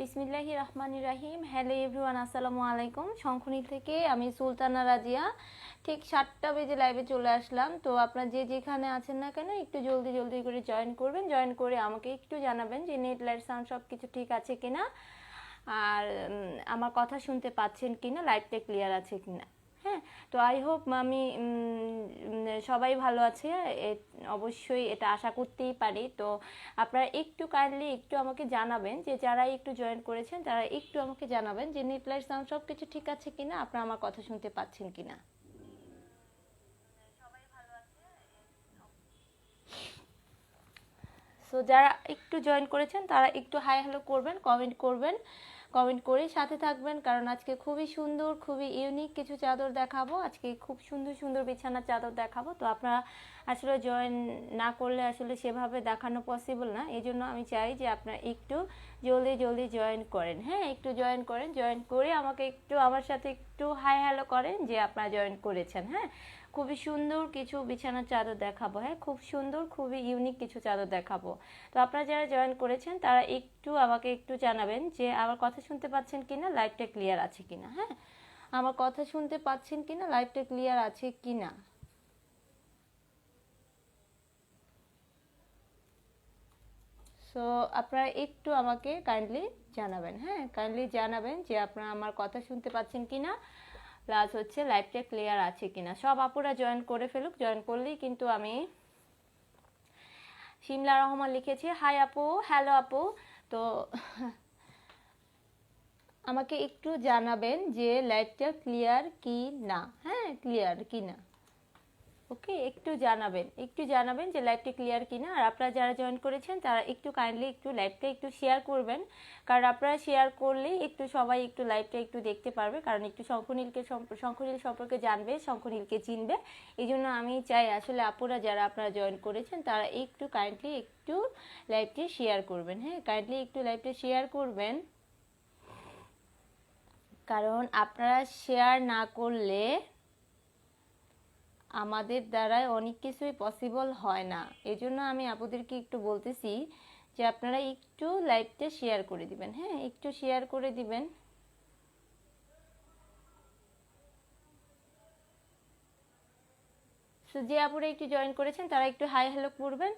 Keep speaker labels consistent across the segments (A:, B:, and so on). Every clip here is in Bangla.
A: বিসমিল্লাহির রহমানির রহিম। হ্যালো এভরিওয়ান, আসসালামু আলাইকুম। শঙ্খনীল থেকে আমি সুলতানা রাজিয়া ঠিক 7টা বেজে লাইভে চলে আসলাম। তো আপনারা যে যেখানে আছেন না কেন একটু জলদি জলদি করে জয়েন করবেন। জয়েন করে আমাকে একটু জানাবেন যে নেট লাইট সাউন্ড সব কিছু ঠিক আছে কিনা, আর আমার কথা শুনতে পাচ্ছেন কিনা, লাইভটা ক্লিয়ার আছে কিনা। হ্যাঁ, তো আই হোপ আমি সবাই ভালো আছে, অবশ্যই এটা আশা করতেই পারি। তো আপনারা একটু কাইন্ডলি একটু আমাকে জানাবেন যে যারা একটু জয়েন করেছেন তারা একটু আমাকে জানাবেন যে নেট লাইট সাউন্ড সব কিছু ঠিক আছে কিনা, আপনারা আমার কথা শুনতে পাচ্ছেন কিনা। সো যারা একটু জয়েন করেছেন তারা একটু হাই হ্যালো করবেন, কমেন্ট করবেন, কমেন্ট করে সাথে থাকবেন, কারণ আজকে খুবই সুন্দর খুবই ইউনিক কিছু চাদর দেখাবো। আজকে খুব সুন্দর সুন্দর বিছানার চাদর দেখাবো। তো আপনারা আসলে জয়েন না করলে আসলে সেভাবে দেখানো পসিবল না, এই জন্য আমি চাই যে আপনারা একটু জলদি জলদি জয়েন করেন। হ্যাঁ, একটু জয়েন করেন, জয়েন করে আমাকে একটু আমার সাথে একটু হাই হ্যালো করেন যে আপনারা জয়েন করেছেন। হ্যাঁ, খুবই সুন্দর কিছু বিছানার চাদর দেখাবো। হ্যাঁ, খুব সুন্দর খুবই ইউনিক কিছু চাদর দেখাবো। তো আপনারা যারা জয়েন করেছেন তারা একটু আমাকে একটু জানাবেন যে আমার কথা শুনতে পাচ্ছেন কিনা, লাইভটা ক্লিয়ার আছে কিনা। হ্যাঁ, আমার কথা শুনতে পাচ্ছেন কিনা, লাইভটা ক্লিয়ার আছে কিনা। সো আপনারা একটু আমাকে কাইন্ডলি জানাবেন। হ্যাঁ, কাইন্ডলি জানাবেন যে আপনারা আমার কথা শুনতে পাচ্ছেন কিনা, প্লাস হচ্ছে লাইভটা ক্লিয়ার আছে কিনা। সব আপুরা জয়েন করে ফেলুক, জয়েন করলেই কিন্তু আমি। শিমলা রহমান লিখেছে হাই আপু, হ্যালো আপু। তো আমাকে একটু জানাবেন যে লাইটটা ক্লিয়ার কি না। হ্যাঁ, ক্লিয়ার কি না, ওকে, একটু জানাবেন, একটু জানাবেন যে লাইভটা ক্লিয়ার কিনা। আর আপনারা যারা জয়েন করেছেন তারা একটু কাইন্ডলি একটু লাইভটা একটু শেয়ার করবেন, কারণ আপনারা শেয়ার করলেই একটু সবাই একটু লাইভটা একটু দেখতে পারবে, কারণ একটু শঙ্খনীল সম্পর্কে জানবে, শঙ্খনীলকে চিনবে। এই জন্য আমি চাই আসলে আপুরা যারা আপনারা জয়েন করেছেন তারা একটু কাইন্ডলি একটু লাইভটি শেয়ার করবেন। হ্যাঁ, কাইন্ডলি একটু লাইভটা শেয়ার করবেন, কারণ আপনারা শেয়ার না করলে আমাদের দ্বারাই অনেক কিছুই পসিবল হয় না। এই জন্য আমি আপনাদেরকে একটু বলতেছি যে আপনারা একটু লাইভটা শেয়ার করে দিবেন। হ্যাঁ, একটু শেয়ার করে দিবেন। সো যে আপুরা একটু জয়েন করেছেন তারা একটু হাই হ্যালো করবেন,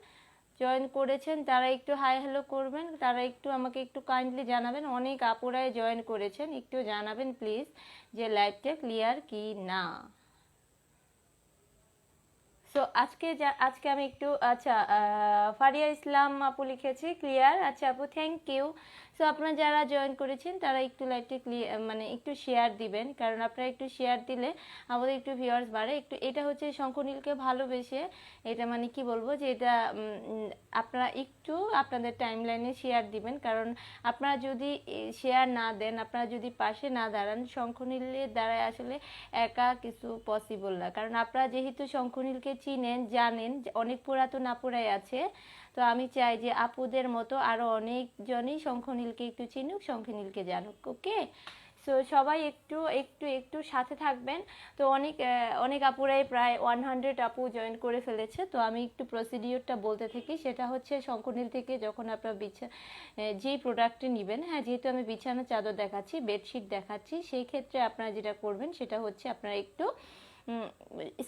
A: জয়েন করেছেন তারা একটু হাই হ্যালো করবেন, তারা একটু আমাকে একটু কাইন্ডলি জানাবেন। অনেক আপুরাই জয়েন করেছেন, একটু জানাবেন প্লিজ যে লাইভটা ক্লিয়ার কি না। সো আজকে আমি একটু, আচ্ছা, ফারিয়া ইসলাম আপু লিখেছে ক্লিয়ার। আচ্ছা আপু, থ্যাংক ইউ। সো আপনারা যারা জয়েন করেছেন তারা একটু লাইভটা ক্লিয়ার মানে একটু শেয়ার দিবেন, কারণ আপনারা একটু শেয়ার দিলে আমাদের একটু ভিউয়ার্স বাড়ে। একটু এটা হচ্ছে শঙ্খনীলকে ভালোবেসে, এটা মানে কি বলবো যে এটা আপনারা একটু আপনাদের টাইমলাইনে শেয়ার দিবেন, কারণ আপনারা যদি শেয়ার না দেন, আপনারা যদি পাশে না দাঁড়ান, শঙ্খনীলের দ্বারাই আসলে একা কিছু পসিবল না। কারণ আপনারা যেহেতু শঙ্খনীলকে চিনেন, জানেন, অনেক পুরাতন আপুরাই আছে। তো আমি চাই যে আপুদের মতো আরো অনেকজনই শঙ্খনীলকে একটু চিনুক, শঙ্খনীলকে জানুক। ওকে, সো সবাই একটু একটু একটু সাথে থাকবেন। তো অনেক আপুরাই প্রায় 100 আপু জয়েন করে ফেলেছে। তো আমি একটু প্রসিডিওরটা বলতে থাকি, সেটা হচ্ছে শঙ্খনীল থেকে যখন আপনারা যেই প্রোডাক্টটি নেবেন, হ্যাঁ, যেহেতু আমি বিছানা চাদর দেখাচ্ছি, বেডশিট দেখাচ্ছি, সেই ক্ষেত্রে আপনারা যেটা করবেন সেটা হচ্ছে আপনারা একটু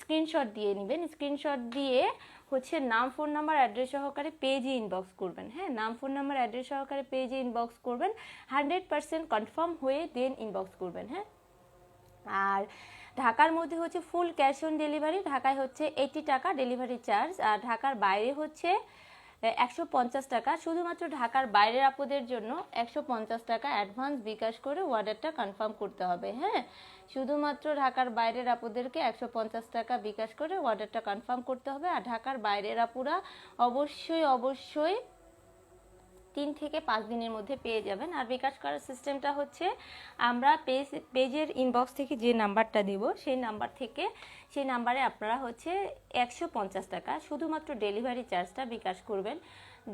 A: স্ক্রিনশট দিয়ে নেবেন। স্ক্রিনশট দিয়ে হচ্ছে নাম, ফোন নাম্বার, অ্যাড্রেস সহকারে পেজে ইনবক্স করবেন। হ্যাঁ, নাম, ফোন নাম্বার, অ্যাড্রেস সহকারে পেজে ইনবক্স করবেন। 100% কনফার্ম হয়ে দেন ইনবক্স করবেন। হ্যাঁ, আর ঢাকার মধ্যে হচ্ছে ফুল ক্যাশ অন ডেলিভারি, ঢাকায় হচ্ছে 80 টাকা ডেলিভারি চার্জ, আর ঢাকার বাইরে হচ্ছে 150 টাকা। শুধুমাত্র ঢাকার বাইরের আপুদের জন্য 150 টাকা অ্যাডভান্স বিকাশ করে অর্ডারটা কনফার্ম করতে হবে। হ্যাঁ, শুধুমাত্র ঢাকার বাইরের আপুদেরকে 150 টাকা বিকাশ করে অর্ডারটা কনফার্ম করতে হবে। আর ঢাকার বাইরের আপুরা অবশ্যই অবশ্যই 3 থেকে 5 দিনের মধ্যে পেয়ে যাবেন। আর বিকাশ করার সিস্টেমটা হচ্ছে আমরা পেজের ইনবক্স থেকে যে নাম্বারটা দেব সেই নাম্বারে আপনারা হচ্ছে 150 টাকা শুধুমাত্র ডেলিভারি চার্জটা বিকাশ করবেন।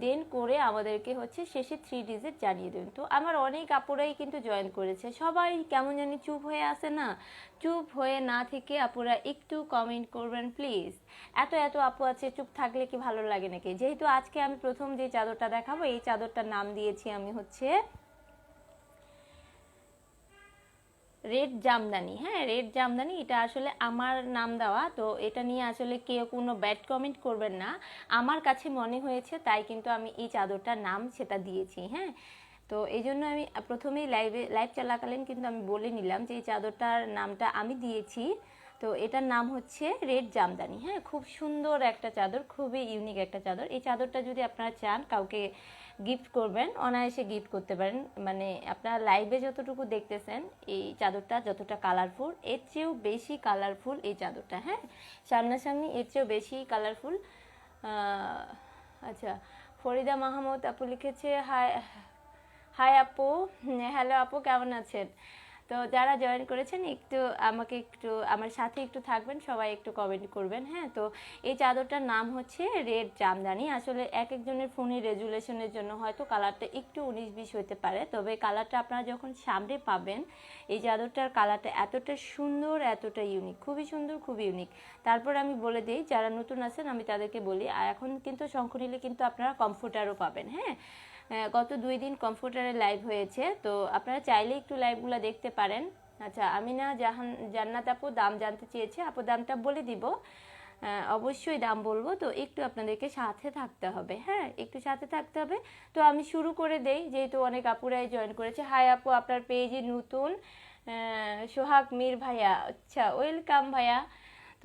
A: দেন করে আমাদেরকে হচ্ছে শেষে 3 ডিজিট জানিয়ে দেবেন। তো আমার অনেক আপুরাই কিন্তু জয়েন করেছে, সবাই কেমন জানি চুপ হয়ে আসে না, চুপ হয়ে না থেকে আপুরা একটু কমেন্ট করবেন প্লিজ। এত এত আপু আছে, চুপ থাকলে কি ভালো লাগে নাকি? যেহেতু আজকে আমি প্রথম যে চাদরটা দেখাবো, এই চাদরটার নাম দিয়েছি আমি হচ্ছে রেড জামদানি। হ্যাঁ, রেড জামদানি, এটা আসলে আমার নাম দেওয়া, তো এটা নিয়ে আসলে কেউ কোনো ব্যাড কমেন্ট করবেন না। আমার কাছে মনে হয়েছে তাই কিন্তু আমি এই চাদরটার নাম সেটা দিয়েছি। হ্যাঁ, তো এই জন্য আমি প্রথমেই লাইভ চলাকালীন কিন্তু আমি বলে নিলাম যে এই চাদরটার নামটা আমি দিয়েছি। তো এটার নাম হচ্ছে রেড জামদানি। হ্যাঁ, খুব সুন্দর একটা চাদর, খুবই ইউনিক একটা চাদর। এই চাদরটা যদি আপনারা চান কাউকে গিফট করবেন, অনায়াসে গিফট করতে পারেন। মানে আপনারা লাইভে যতটুকু দেখতেছেন এই চাদরটা যতটা কালারফুল, এর চেয়েও বেশি কালারফুল এই চাদরটা। হ্যাঁ, সামনাসামনি এর চেয়েও বেশি কালারফুল। আচ্ছা, ফরিদা মাহমুদ আপু লিখেছে হাই হাই আপু, হ্যালো আপু, কেমন আছেন? তো যারা জয়েন করেছেন একটু আমাকে একটু আমার সাথে একটু থাকবেন, সবাই একটু কমেন্ট করবেন। হ্যাঁ, তো এই চাদরটার নাম হচ্ছে রেড জামদানি। আসলে এক একজনের ফোনের রেজুলেশনের জন্য হয়তো কালারটা একটু 19-20 হতে পারে, তবে কালারটা আপনারা যখন সামনে পাবেন এই চাদরটার কালারটা এতটা সুন্দর, এতটা ইউনিক, খুবই সুন্দর, খুবই ইউনিক। তারপর আমি বলে দিই যারা নতুন আছেন আমি তাদেরকে বলি, এখন কিন্তু শঙ্খ নিলে কিন্তু আপনারা কমফোর্টারও পাবেন। হ্যাঁ, গত 2 দিন কমফোর্টারে লাইভ হয়েছে, তো আপনারা চাইলে একটু লাইভগুলো দেখতে পারেন। আচ্ছা, আমিনা জান্নাত আপু দাম জানতে চেয়েছে, আপু দামটা বলে দিব, অবশ্যই দাম বলবো। তো একটু আপনাদেরকে সাথে থাকতে হবে। হ্যাঁ, একটু সাথে থাকতে হবে। তো আমি শুরু করে দেই, যেহেতু অনেক আপুরাই জয়েন করেছে। হাই আপু, আপনার পেজে নতুন সোহাগ মীর ভাইয়া, আচ্ছা ওয়েলকাম ভাইয়া।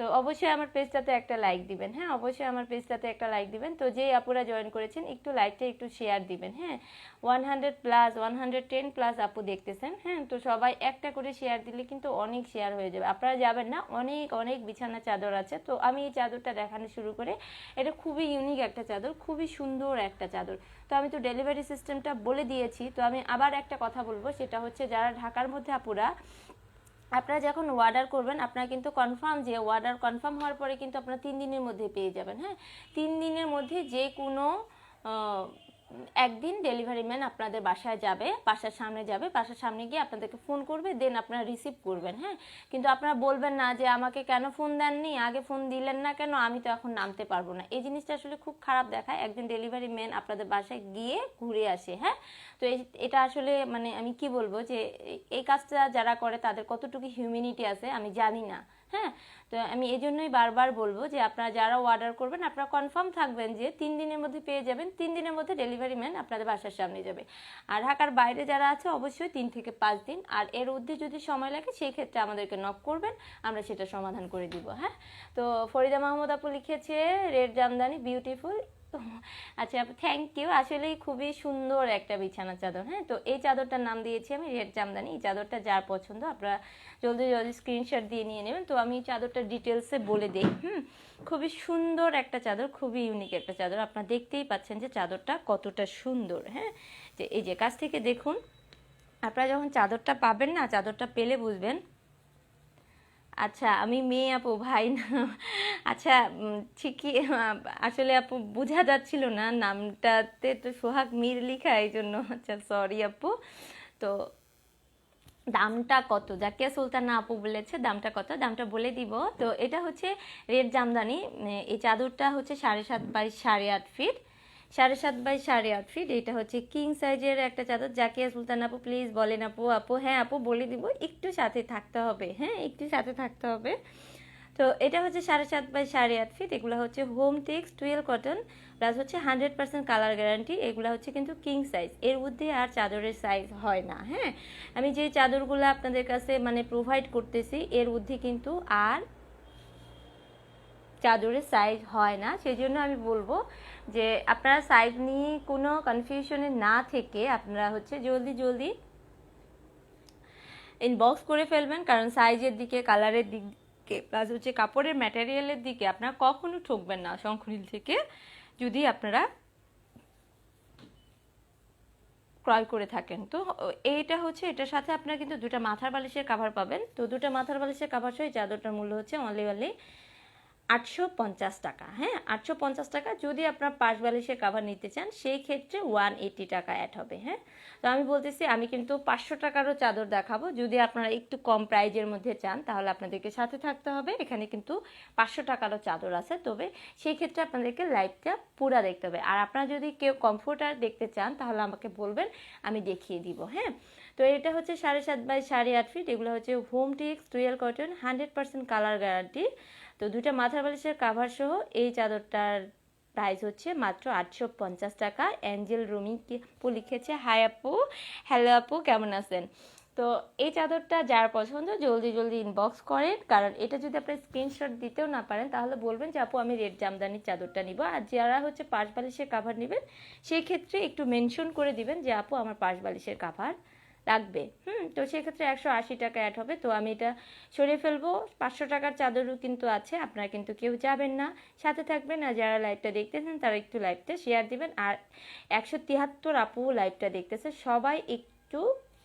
A: তো অবশ্যই আমার পেজটাতে একটা লাইক দিবেন। হ্যাঁ, অবশ্যই আমার পেজটাতে একটা লাইক দিবেন। তো যেই আপুরা জয়েন করেছেন একটু লাইকটা একটু শেয়ার দিবেন। হ্যাঁ, 100+, 110+ আপু দেখতেছেন। হ্যাঁ, তো সবাই একটা করে শেয়ার দিলে কিন্তু অনেক শেয়ার হয়ে যাবে, আপনারা যাবেন না। অনেক অনেক বিছানা চাদর আছে, তো আমি এই চাদরটা দেখানো শুরু করে। এটা খুবই ইউনিক একটা চাদর, খুবই সুন্দর একটা চাদর। তো আমি তো ডেলিভারি সিস্টেমটা বলে দিয়েছি, তো আমি আবার একটা কথা বলবো, সেটা হচ্ছে যারা ঢাকার মধ্যে আপুরা, আপনারা যখন অর্ডার করবেন আপনারা কিন্তু কনফার্ম, যে অর্ডার কনফার্ম হওয়ার পরে কিন্তু আপনারা 3 দিনের মধ্যে পেয়ে যাবেন। হ্যাঁ, 3 দিনের মধ্যে যে কোনো একদিন ডেলিভারি ম্যান আপনাদের বাসায় যাবে, বাসার সামনে যাবে, বাসার সামনে গিয়ে আপনাদেরকে ফোন করবে, দেন আপনারা রিসিভ করবেন। হ্যাঁ, কিন্তু আপনারা বলবেন না যে আমাকে কেন ফোন দেননি, আগে ফোন দিলেন না কেন, আমি তো এখন নামতে পারবো না। এই জিনিসটা আসলে খুব খারাপ দেখায়। একদিন ডেলিভারি ম্যান আপনাদের বাসায় গিয়ে ঘুরে আসে। হ্যাঁ, তো এটা আসলে মানে আমি কি বলবো, যে এই কাজটা যারা করে তাদের কতটুকু হিউম্যানিটি আছে আমি জানি না। হ্যাঁ, তো আমি এই জন্যই বারবার বলবো যে আপনারা যারা অর্ডার করবেন আপনারা কনফার্ম থাকবেন যে 3 দিনের মধ্যে পেয়ে যাবেন। 3 দিনের মধ্যে ডেলিভারি ম্যান আপনাদের বাসার সামনে যাবে। আর ঢাকার বাইরে যারা আছে অবশ্যই 3 থেকে 5 দিন, আর এর মধ্যে যদি সময় লাগে সেই ক্ষেত্রে আমাদেরকে নক করবেন, আমরা সেটা সমাধান করে দিব। হ্যাঁ, তো ফরিদা মাহমুদ আপু লিখেছে রেড জামদানি বিউটিফুল। আচ্ছা আপু, থ্যাংক ইউ। আসলেই খুবই সুন্দর একটা বিছানা চাদর। হ্যাঁ, তো এই চাদরটার নাম দিয়েছি আমি রেড জামদানি। এই চাদরটা যার পছন্দ আপনারা জলদি জলদি স্ক্রিনশট দিয়ে নিয়ে নেবেন। তো আমি চাদরটা ডিটেলসে বলে দিই। খুবই সুন্দর একটা চাদর, খুবই ইউনিক একটা চাদর। আপনারা দেখতেই পাচ্ছেন যে চাদরটা কতটা সুন্দর। হ্যাঁ, যে এই যে কাছ থেকে দেখুন, আপনারা যখন চাদরটা পাবেন না, চাদরটা পেলে বুঝবেন। আচ্ছা, আমি মেয়ে আপু, ভাই না। আচ্ছা, ঠিকই। আসলে আপু বোঝা যাচ্ছিল না, নামটাতে তো সোহাগ মীর লেখা, এই জন্য। আচ্ছা, সরি আপু। তো দামটা কত, জাকিয়া সুলতানা আপু বলেছে দামটা কত, দামটা বলে দিব। তো এটা হচ্ছে রেড জামদানি। এই চাদরটা হচ্ছে 7.5 বাই 8.5 ফিট, 7.5 বাই 8.5 ফিট। এটা হচ্ছে কিং সাইজের একটা চাদর। জাকিয়া সুলতান আপু প্লিজ বলেন আপু। আপু হ্যাঁ আপু, বলে দিব, একটু সাথে থাকতে হবে। হ্যাঁ, একটু সাথে থাকতে হবে। তো এটা হচ্ছে 7.5 বাই 8.5 ফিট। এগুলো হচ্ছে হোম টেক্স 12 কটন, প্লাস হচ্ছে 100% কালার গ্যারান্টি। এগুলো হচ্ছে কিন্তু কিং সাইজ, এর মধ্যে আর চাদরের সাইজ হয় না। হ্যাঁ, আমি যে চাদরগুলো আপনাদের কাছে মানে প্রোভাইড করতেছি এর মধ্যে কিন্তু আর চাদরের সাইজ হয় না। সেই জন্য আমি বলবো যে আপনারা সাইজ নিয়ে কোনো কনফিউশনে না থেকে আপনারা হচ্ছে জলদি জলদি ইনবক্স করে ফেলবেন, কারণ সাইজের দিকে, কালারের দিকে, প্লাস হচ্ছে কাপড়ের ম্যাটেরিয়ালের দিকে আপনারা কখনো ঠকবেন না শঙ্খনীল থেকে, যদি আপনারা ক্রয় করে থাকেন। তো এইটা হচ্ছে, এটার সাথে আপনারা কিন্তু 2টা মাথার বালিশের কাভার পাবেন। তো 2টা মাথার বালিশের কাভার সহ এই চাদরটার মূল্য হচ্ছে অনলি 850 টাকা। হ্যাঁ, 850 টাকা। যদি আপনার পাশ বালিশের কাভার নিতে চান সেই ক্ষেত্রে 180 টাকা অ্যাড হবে। হ্যাঁ, তো আমি বলতেছি আমি কিন্তু 500 টাকারও চাদর দেখাবো। যদি আপনারা একটু কম প্রাইজের মধ্যে চান তাহলে আপনাদেরকে সাথে থাকতে হবে। এখানে কিন্তু 500 টাকারও চাদর আছে, তবে সেই ক্ষেত্রে আপনাদেরকে লাইভটা পুরা দেখতে হবে। আর আপনারা যদি কেউ কমফোর্টার দেখতে চান তাহলে আমাকে বলবেন, আমি দেখিয়ে দিব। হ্যাঁ, তো এটা হচ্ছে 7.5 বাই 8.5 ফিট। এগুলো হচ্ছে Hometex dual cotton, 100% colour guarantee. তো দুইটা মাথার বালিশের কাভার সহ এই চাদরটার প্রাইস হচ্ছে মাত্র 850 টাকা। অ্যাঞ্জেল রুমি আপু লিখেছে, হাই আপু, হ্যালো আপু, কেমন আছেন? তো এই চাদরটা যার পছন্দ জলদি জলদি ইনবক্স করেন, কারণ এটা যদি আপনি স্ক্রিনশট দিতেও না পারেন তাহলে বলবেন যে আপু আমি রেড জামদানির চাদরটা নিব। আর যারা হচ্ছে পাশ বালিশের কাভার নেবেন সেই ক্ষেত্রে একটু মেনশন করে দিবেন যে আপু আমার পাশ বালিশের কাভার লাগবে। তো সেক্ষেত্রে 180 টাকা অ্যাড হবে। তো আমি এটা সরিয়ে ফেলবো। 500 টাকার চাদরও কিন্তু আছে, আপনারা কিন্তু কেউ যাবেন না, সাথে থাকবেন। আর যারা লাইভটা দেখতেছেন তারা একটু লাইভটা শেয়ার দিবেন। আর 173 আপু লাইভটা দেখতেছে, সবাই একটু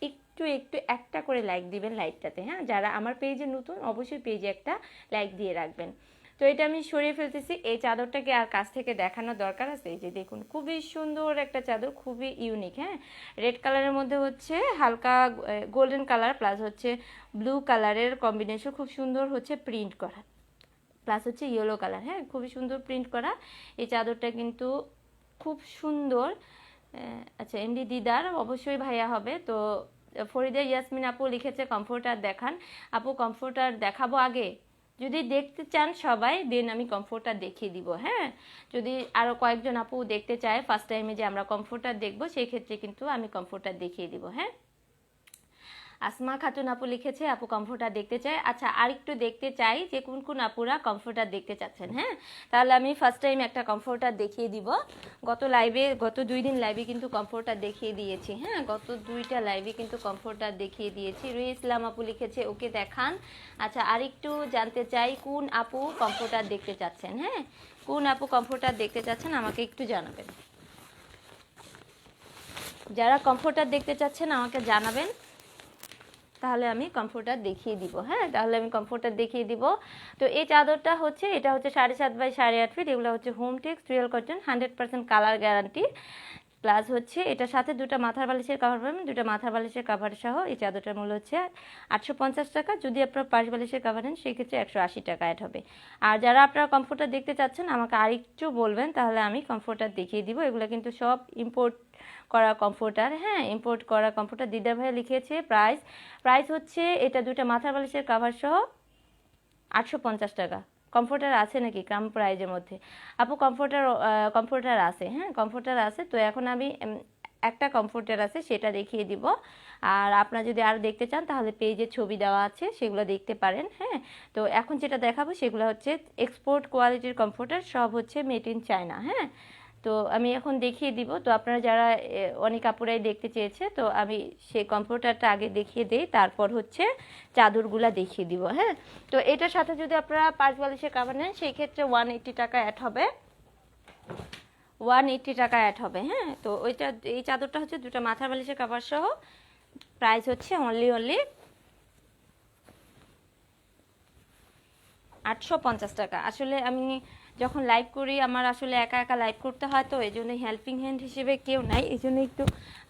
A: একটু একটু একটা করে লাইক দিবেন লাইভটাতে। হ্যাঁ, যারা আমার পেজে নতুন অবশ্যই পেজে একটা লাইক দিয়ে রাখবেন। তো এটা আমি সরিয়ে ফেলতেছি। এই চাদরটাকে আর কাছ থেকে দেখানোর দরকার আছে? এই যে দেখুন, খুবই সুন্দর একটা চাদর, খুবই ইউনিক। হ্যাঁ, রেড কালারের মধ্যে হচ্ছে হালকা গোল্ডেন কালার প্লাস হচ্ছে ব্লু কালারের কম্বিনেশন, খুব সুন্দর হচ্ছে প্রিন্ট করা, প্লাস হচ্ছে ইয়েলো কালার। হ্যাঁ, খুবই সুন্দর প্রিন্ট করা এই চাদরটা কিন্তু খুব সুন্দর। আচ্ছা, এমডি দিদার অবশ্যই ভাইয়া হবে। তো ফরিদা ইয়াসমিন আপু লিখেছে কমফোর্টার দেখান। আপু কমফোর্টার দেখাবো আগে, যদি দেখতে চান সবাই দেন আমি কমফোর্টার দেখিয়ে দিব। হ্যাঁ, যদি আরও কয়েকজন আপু দেখতে চায় ফার্স্ট টাইমে যে আমরা কমফোর্টার দেখবো, সেই ক্ষেত্রে কিন্তু আমি কমফোর্টার দেখিয়ে দিব। হ্যাঁ, আসমা খাতুন আপু লিখেছে আপু কমফোর্টার দেখতে চাই। আচ্ছা, আর একটু দেখতে চাই যে কোন কোন আপুরা কমফোর্টার দেখতে চাচ্ছেন। হ্যাঁ, তাহলে আমি ফার্স্ট টাইম একটা কমফোর্টার দেখিয়ে দিব। গত 2 দিন লাইভে কিন্তু কমফোর্টার দেখিয়ে দিয়েছি। হ্যাঁ, গত 2টা লাইভে কিন্তু কমফোর্টার দেখিয়ে দিয়েছি। রুই ইসলাম আপু লিখেছে ওকে দেখান। আচ্ছা, আর একটু জানতে চাই কোন আপু কমফোর্টার দেখতে চাচ্ছেন। হ্যাঁ, কোন আপু কমফোর্টার দেখতে চাচ্ছেন আমাকে একটু জানাবেন। যারা কমফোর্টার দেখতে চাচ্ছেন আমাকে জানাবেন, তাহলে আমি কমফোর্টার দেখিয়ে দিব। হ্যাঁ, তাহলে আমি কমফোর্টার দেখিয়ে দিব। তো এই চাদরটা হচ্ছে, এটা হচ্ছে 7.5 বাই 8.5 ফিট। এগুলো হচ্ছে home text real cotton, 100% colour guarantee. Plus হচ্ছে এটার সাথে দুটো মাথার বালিশের কাভার পাবেন। দুটো মাথার বালিশের কাভার সহ এই চাদরটার মূল্য হচ্ছে 850 টাকা। যদি আপনার পাশ বালিশের কাভার নেন সেক্ষেত্রে 180 টাকা অ্যাড হবে। আর যারা আপনারা কমফোর্টার দেখতে চাচ্ছেন আমাকে আরেকটু বলবেন, তাহলে আমি কমফোর্টার দেখিয়ে দিব। এগুলো কিন্তু সব ইম্পোর্ট করা কমফোর্টার। হ্যাঁ, ইম্পোর্ট করা কমফোর্টার। দিদার ভাইয়া লিখেছে প্রাইস হচ্ছে এটা দুটো মাথার বালিশের কাভার সহ 850 টাকা। কমফোর্টার আছে নাকি কম প্রাইজের মধ্যে? আপু কমফোর্টার আছে। হ্যাঁ, কমফোর্টার আছে। তো এখন আমি একটা কমফোর্টার আছে সেটা দেখিয়ে দিব। আর আপনারা যদি আরও দেখতে চান তাহলে পেজে ছবি দেওয়া আছে, সেগুলো দেখতে পারেন। হ্যাঁ, তো এখন যেটা দেখাবো সেগুলো হচ্ছে এক্সপোর্ট কোয়ালিটির কমফোর্টার, সব হচ্ছে মেড ইন চায়না। হ্যাঁ, তো আমি এখন দেখিয়ে দিব। তো আপনারা যারা অনেক আপুরাই দেখতে চেয়েছে, তো আমি সেই কম্পিউটারটা আগে দেখিয়ে দিই, তারপর হচ্ছে চাদরগুলা দেখিয়ে দিব। হ্যাঁ, তো এটার সাথে যদি আপনারা পাঁচ বালিশের কাভার নেন সেই ক্ষেত্রে 180 টাকা অ্যাড হবে। 180 টাকা অ্যাড হবে। হ্যাঁ, তো এই চাদরটা হচ্ছে দুটো মাথার বালিশের কাভার সহ, প্রাইস হচ্ছে অনলি 850 টাকা। আসলে আমি যখন লাইভ করি আমার আসলে একা একা লাইভ করতে হয়, তো এই জন্য হেল্পিং হ্যান্ড হিসেবে কেউ নাই। এই জন্য একটু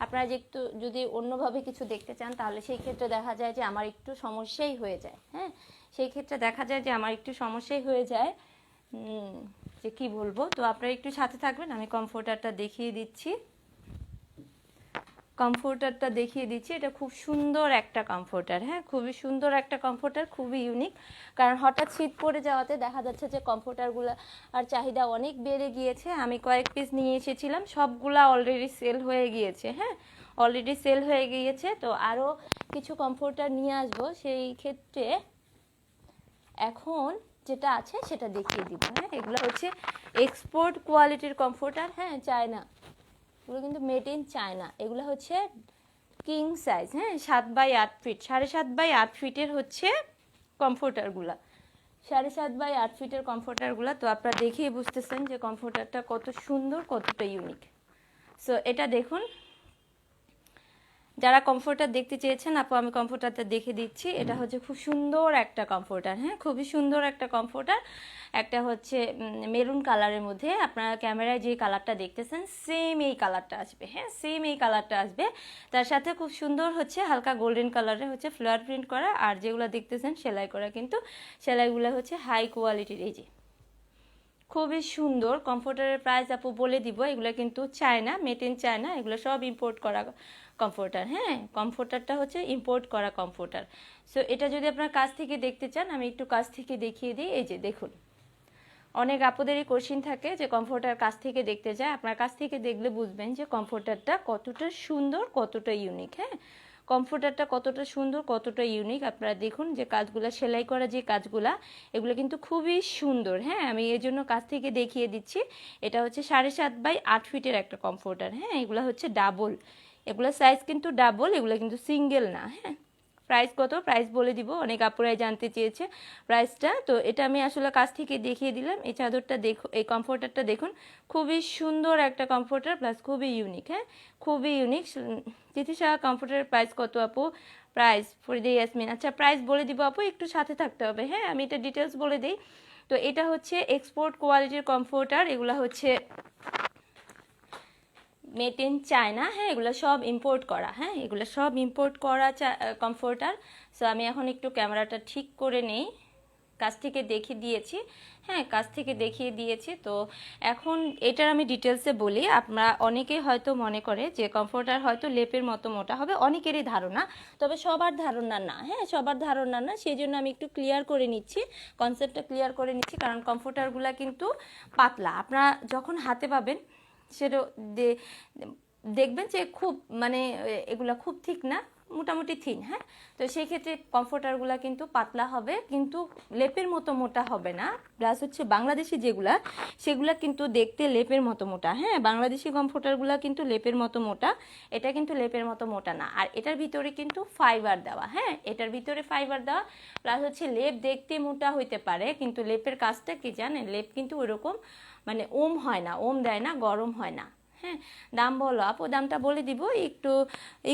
A: আপনারা যে একটু যদি অন্যভাবে কিছু দেখতে চান তাহলে সেই ক্ষেত্রে দেখা যায় যে আমার একটু সমস্যাই হয়ে যায়। হ্যাঁ, সেই ক্ষেত্রে দেখা যায় যে আমার একটু সমস্যাই হয়ে যায়, যে কি বলবো। তো আপনারা একটু সাথে থাকবেন, আমি কমফোর্টারটা দেখিয়ে দিচ্ছি। কমফোর্টারটা দেখিয়ে দিচ্ছি। এটা খুব সুন্দর একটা কমফোর্টার। হ্যাঁ, খুবই সুন্দর একটা কমফোর্টার, খুবই ইউনিক। কারণ হঠাৎ শীত পড়ে যাওয়াতে দেখা যাচ্ছে যে কমফোর্টারগুলো আর চাহিদা অনেক বেড়ে গিয়েছে। আমি কয়েক পিস নিয়ে এসেছিলাম, সবগুলা অলরেডি সেল হয়ে গিয়েছে। হ্যাঁ, অলরেডি সেল হয়ে গিয়েছে। তো আরও কিছু কমফোর্টার নিয়ে আসবো, সেই ক্ষেত্রে এখন যেটা আছে সেটা দেখিয়ে দিব। হ্যাঁ, এগুলো হচ্ছে এক্সপোর্ট কোয়ালিটির কমফোর্টার। হ্যাঁ, চায়না, এগুলো কিন্তু মেড ইন চায়না। এগুলো হচ্ছে কিং সাইজ। হ্যাঁ, 7 বাই 8 ফিট, 7.5 বাই 8 ফিটের হচ্ছে কমফোর্টারগুলা, 7.5 বাই 8 ফিটের কমফোর্টারগুলা। তো আপনারা দেখেই বুঝতেছেন যে কমফোর্টারটা কত সুন্দর, কতটা ইউনিক। সো এটা দেখুন, যারা কমফোর্টার দেখতে চেয়েছেন আপু আমি কমফোর্টারটা দেখে দিচ্ছি। এটা হচ্ছে খুব সুন্দর একটা কমফোর্টার, হ্যাঁ খুবই সুন্দর একটা কমফোর্টার। একটা হচ্ছে মেরুন কালারের মধ্যে, আপনারা ক্যামেরায় যে কালারটা দেখতেছেন সেম এই কালারটা আসবে, হ্যাঁ সেম এই কালারটা আসবে। তার সাথে খুব সুন্দর হচ্ছে হালকা গোল্ডেন কালারে হচ্ছে ফ্লাওয়ার প্রিন্ট করা, আর যেগুলো দেখতেছেন সেলাই করা, কিন্তু সেলাইগুলো হচ্ছে হাই কোয়ালিটির। এই যে খুবই সুন্দর কমফোর্টারের প্রাইস আপু বলে দিব। এগুলো কিন্তু চায়না, মেড ইন চায়না, এগুলো সব ইম্পোর্ট করা কমফোর্টার। হ্যাঁ কমফোর্টারটা হচ্ছে ইম্পোর্ট করা কমফোর্টার। সো এটা যদি আপনার কাছ থেকে দেখতে চান আমি একটু কাছ থেকে দেখিয়ে দিই। এই যে দেখুন, অনেক আপুদেরই কোশ্চিন থাকে যে কমফোর্টার কাছ থেকে দেখতে চায়, আপনার কাছ থেকে দেখলে বুঝবেন যে কমফোর্টারটা কতটা সুন্দর, কতটা ইউনিক। হ্যাঁ কমফোর্টারটা কতটা সুন্দর, কতটা ইউনিক। আপনারা দেখুন যে কাজগুলা, সেলাই করা যে কাজগুলা, এগুলো কিন্তু খুবই সুন্দর। হ্যাঁ আমি এর জন্য কাছ থেকে দেখিয়ে দিচ্ছি। এটা হচ্ছে 7.5 বাই 8 ফিটের একটা কমফোর্টার। হ্যাঁ এগুলো হচ্ছে ডাবল, এগুলো সাইজ কিন্তু ডাবল, এগুলো কিন্তু সিঙ্গেল না। হ্যাঁ প্রাইস কত, প্রাইস বলে দিব, অনেক আপুরাই জানতে চেয়েছে প্রাইসটা। তো এটা আমি আসলে কাছ থেকে দেখিয়ে দিলাম। এই চাদরটা দেখুন, এই কমফোর্টারটা দেখুন, খুবই সুন্দর একটা কমফোর্টার, প্লাস খুবই ইউনিক। হ্যাঁ খুবই ইউনিক। তিথিসা কমফোর্টারের প্রাইস কত আপু? প্রাইস ফরিদা ইয়াসমিন, আচ্ছা প্রাইস বলে দিব আপু, একটু সাথে থাকতে হবে। হ্যাঁ আমি এটা ডিটেলস বলে দিই। তো এটা হচ্ছে এক্সপোর্ট কোয়ালিটির কমফোর্টার, এগুলো হচ্ছে মেড ইন চায়না। হ্যাঁ এগুলো সব ইম্পোর্ট করা, হ্যাঁ এগুলো সব ইম্পোর্ট করা কমফোর্টার। সো আমি এখন একটু ক্যামেরাটা ঠিক করে নেই, কাছ থেকে দেখিয়ে দিয়েছি। হ্যাঁ কাছ থেকে দেখিয়ে দিয়েছি। তো এখন এটার আমি ডিটেলসে বলি। আপনারা অনেকেই হয়তো মনে করে যে কমফোর্টার হয়তো লেপের মতো মোটা হবে, অনেকেরই ধারণা, তবে সবার ধারণা না। হ্যাঁ সবার ধারণা না, সেই জন্য আমি একটু ক্লিয়ার করে নিচ্ছি, কনসেপ্টটা ক্লিয়ার করে নিচ্ছি। কারণ কমফোর্টারগুলো কিন্তু পাতলা, আপনারা যখন হাতে পাবেন সেটা দেখবেন যে খুব মানে এগুলা খুব ঠিক না, মোটামুটি থিন। হ্যাঁ তো সেই ক্ষেত্রে কমফোর্টারগুলো কিন্তু পাতলা হবে, কিন্তু লেপের মতো মোটা হবে না। প্লাস হচ্ছে বাংলাদেশি যেগুলা, সেগুলা কিন্তু দেখতে লেপের মতো মোটা। হ্যাঁ বাংলাদেশি কমফোর্টারগুলো কিন্তু লেপের মতো মোটা, এটা কিন্তু লেপের মতো মোটা না। আর এটার ভিতরে কিন্তু ফাইবার দেওয়া, হ্যাঁ এটার ভিতরে ফাইবার দেওয়া। প্লাস হচ্ছে লেপ দেখতে মোটা হইতে পারে, কিন্তু লেপের কাজটা কি জানেন, লেপ কিন্তু ওইরকম মানে ওম হয় না, ওম দেয় না, গরম হয় না। হ্যাঁ দাম বলো আপু, দামটা বলে দিব, একটু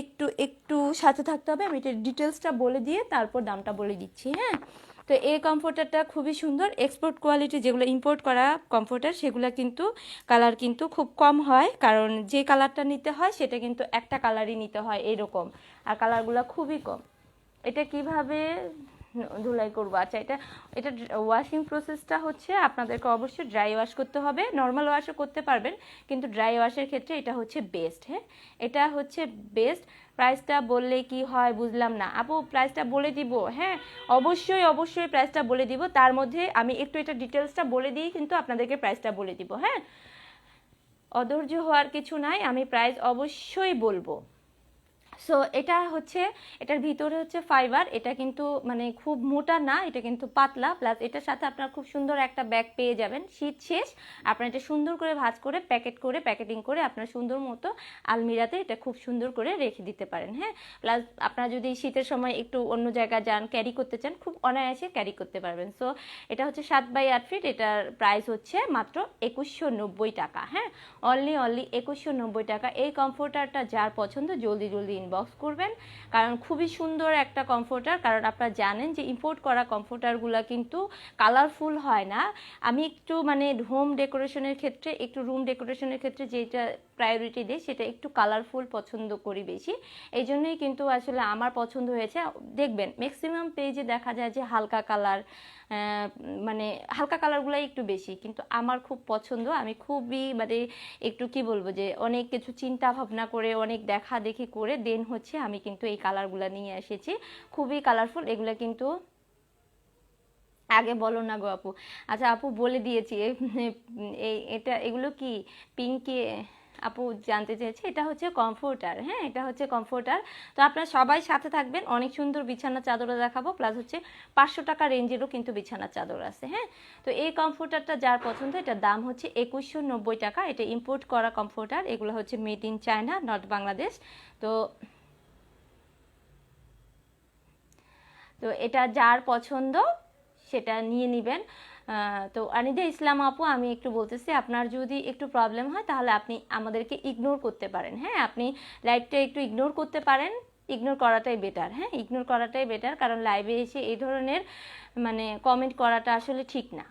A: একটু একটু সাথে থাকতে হবে। আমি এটা ডিটেলসটা বলে দিয়ে তারপর দামটা বলে দিচ্ছি। হ্যাঁ তো এই কমফোর্টারটা খুবই সুন্দর। এক্সপোর্ট কোয়ালিটি যেগুলো ইম্পোর্ট করা কমফোর্টার, সেগুলো কিন্তু কালার কিন্তু খুব কম হয়, কারণ যে কালারটা নিতে হয় সেটা কিন্তু একটা কালারই নিতে হয় এরকম, আর কালারগুলো খুবই কম। এটা কিভাবে ধুলাই করবো? আচ্ছা এটা এটা ওয়াশিং প্রসেসটা হচ্ছে আপনাদেরকে অবশ্যই ড্রাই ওয়াশ করতে হবে, নর্মাল ওয়াশও করতে পারবেন, কিন্তু ড্রাই ওয়াশের ক্ষেত্রে এটা হচ্ছে বেস্ট। হ্যাঁ এটা হচ্ছে বেস্ট। প্রাইসটা বললে কি হয় বুঝলাম না আপু, প্রাইসটা বলে দিব। হ্যাঁ অবশ্যই অবশ্যই প্রাইসটা বলে দিব, তার মধ্যে আমি একটু এটা ডিটেলসটা বলে দিই, কিন্তু আপনাদেরকে প্রাইসটা বলে দিব। হ্যাঁ অধৈর্য হওয়ার কিছু নাই, আমি প্রাইস অবশ্যই বলবো। সো এটা হচ্ছে, এটার ভিতরে হচ্ছে ফাইবার, এটা কিন্তু মানে খুব মোটা না, এটা কিন্তু পাতলা। প্লাস এটার সাথে আপনার খুব সুন্দর একটা ব্যাগ পেয়ে যাবেন। শীত শেষ আপনার এটা সুন্দর করে ভাঁজ করে প্যাকেট করে প্যাকেটিং করে আপনার সুন্দর মতো আলমিরাতে এটা খুব সুন্দর করে রেখে দিতে পারেন। হ্যাঁ প্লাস আপনারা যদি শীতের সময় একটু অন্য জায়গায় যান, ক্যারি করতে চান, খুব অনায়াসে ক্যারি করতে পারবেন। সো এটা হচ্ছে 7 বাই 8 ফিট, এটার প্রাইস হচ্ছে মাত্র 2190 টাকা। হ্যাঁ অনলি 2190 টাকা। এই কমফোর্টারটা যার পছন্দ জলদি জলদি ইনবক্স করবেন, কারণ খুবই সুন্দর একটা কমফোর্টার। কারণ আপনারা জানেন যে ইম্পোর্ট করা কমফোর্টারগুলো কিন্তু কালারফুল হয় না। আমি একটু মানে হোম ডেকোরেশনের ক্ষেত্রে, একটু রুম ডেকোরেশনের ক্ষেত্রে যেটা প্রায়োরিটি দিই সেটা একটু কালারফুল পছন্দ করি বেশি, এই জন্যই কিন্তু আসলে আমার পছন্দ হয়েছে। দেখবেন ম্যাক্সিমাম পেজে দেখা যায় যে হালকা কালার, মানে হালকা কালারগুলাই একটু বেশি, কিন্তু আমার খুব পছন্দ। আমি খুবই মানে একটু কি বলবো যে অনেক কিছু চিন্তা ভাবনা করে, অনেক দেখা দেখি করে দেন হচ্ছে আমি কিন্তু এই কালারগুলো নিয়ে এসেছি, খুবই কালারফুল। এগুলো কিন্তু আগে বলো না গো আপু। আচ্ছা আপু বলে দিয়েছি। এটা এগুলো কি পিঙ্কি আপু জানতে চেয়েছে, এটা হচ্ছে কমফোর্টার। হ্যাঁ এটা হচ্ছে কমফোর্টার। তো আপনারা সবাই সাথে থাকবেন, অনেক সুন্দর বিছানা চাদরও দেখাবো, প্লাস হচ্ছে 500 টাকা রেঞ্জেরও কিন্তু বিছানার চাদর আছে। হ্যাঁ তো এই কমফোর্টারটা যার পছন্দ, এটার দাম হচ্ছে 2190 টাকা। এটা ইম্পোর্ট করা কমফোর্টার, এগুলো হচ্ছে made in China, not Bangladesh. তো তো এটা যার পছন্দ সেটা নিয়ে নেবেন। তো আনিদা ইসলাম আপু, আমি একটু বলতেছি, আপনার যদি একটু প্রবলেম হয় তাহলে আপনি আমাদেরকে ইগনোর করতে পারেন। হ্যাঁ, আপনি লাইভটা একটু ইগনোর করতে পারেন, ইগনোর করাটাই বেটার। হ্যাঁ, ইগনোর করাটাই বেটার, কারণ লাইভে এসে এই ধরনের মানে কমেন্ট করাটা আসলে ঠিক না।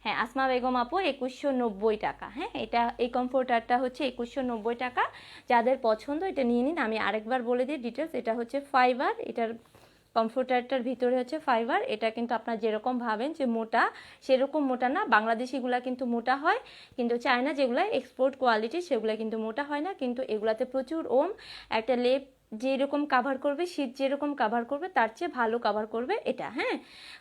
A: হ্যাঁ, আসমা বেগম আপু 2190 টাকা। হ্যাঁ, এটা এই কমফোর্টারটা হচ্ছে 2190 টাকা। যাদের পছন্দ এটা নিয়ে নিন। আমি আরেকবার বলে দিই ডিটেলস, এটা হচ্ছে ফাইবার, এটার কমফোর্টারটার ভিতরে হচ্ছে ফাইবার। এটা কিন্তু আপনার যেরকম ভাবেন যে মোটা, সেরকম মোটা না। বাংলাদেশিগুলা কিন্তু মোটা হয়, কিন্তু চায়না যেগুলো এক্সপোর্ট কোয়ালিটি সেগুলো কিন্তু মোটা হয় না, কিন্তু এগুলাতে প্রচুর ওম। একটা লেপ যেরকম কাভার করবে, শীত যেরকম কাভার করবে তার চেয়ে ভালো কাভার করবে এটা। হ্যাঁ,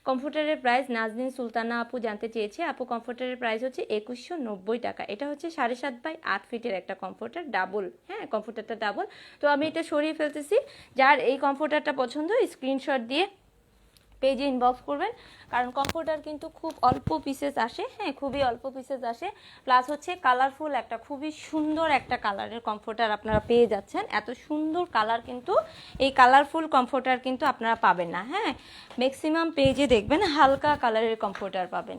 A: কমফোর্টারের প্রাইস নাজনীন সুলতানা আপু জানতে চেয়েছে। আপু, কমফোর্টারের প্রাইস হচ্ছে 2190 টাকা। এটা হচ্ছে 7.5 বাই 8 ফিটের একটা কমফোর্টার, ডাবল। হ্যাঁ, কমফোর্টারটা ডাবল। তো আমি এটা সরিয়ে ফেলতেছি। যার এই কমফোর্টারটা পছন্দ স্ক্রিনশট দিয়ে পেজে ইনবক্স করবেন, কারণ কমফোর্টার কিন্তু খুব অল্প পিসেস আসে। হ্যাঁ, খুবই অল্প পিসেস আসে, প্লাস হচ্ছে কালারফুল একটা, খুবই সুন্দর একটা কালারের কমফোর্টার আপনারা পেয়ে যাচ্ছেন। এত সুন্দর কালার কিন্তু এই কালারফুল কমফোর্টার কিন্তু আপনারা পাবেন না। হ্যাঁ, ম্যাক্সিমাম পেজে দেখবেন হালকা কালারের কমফোর্টার পাবেন।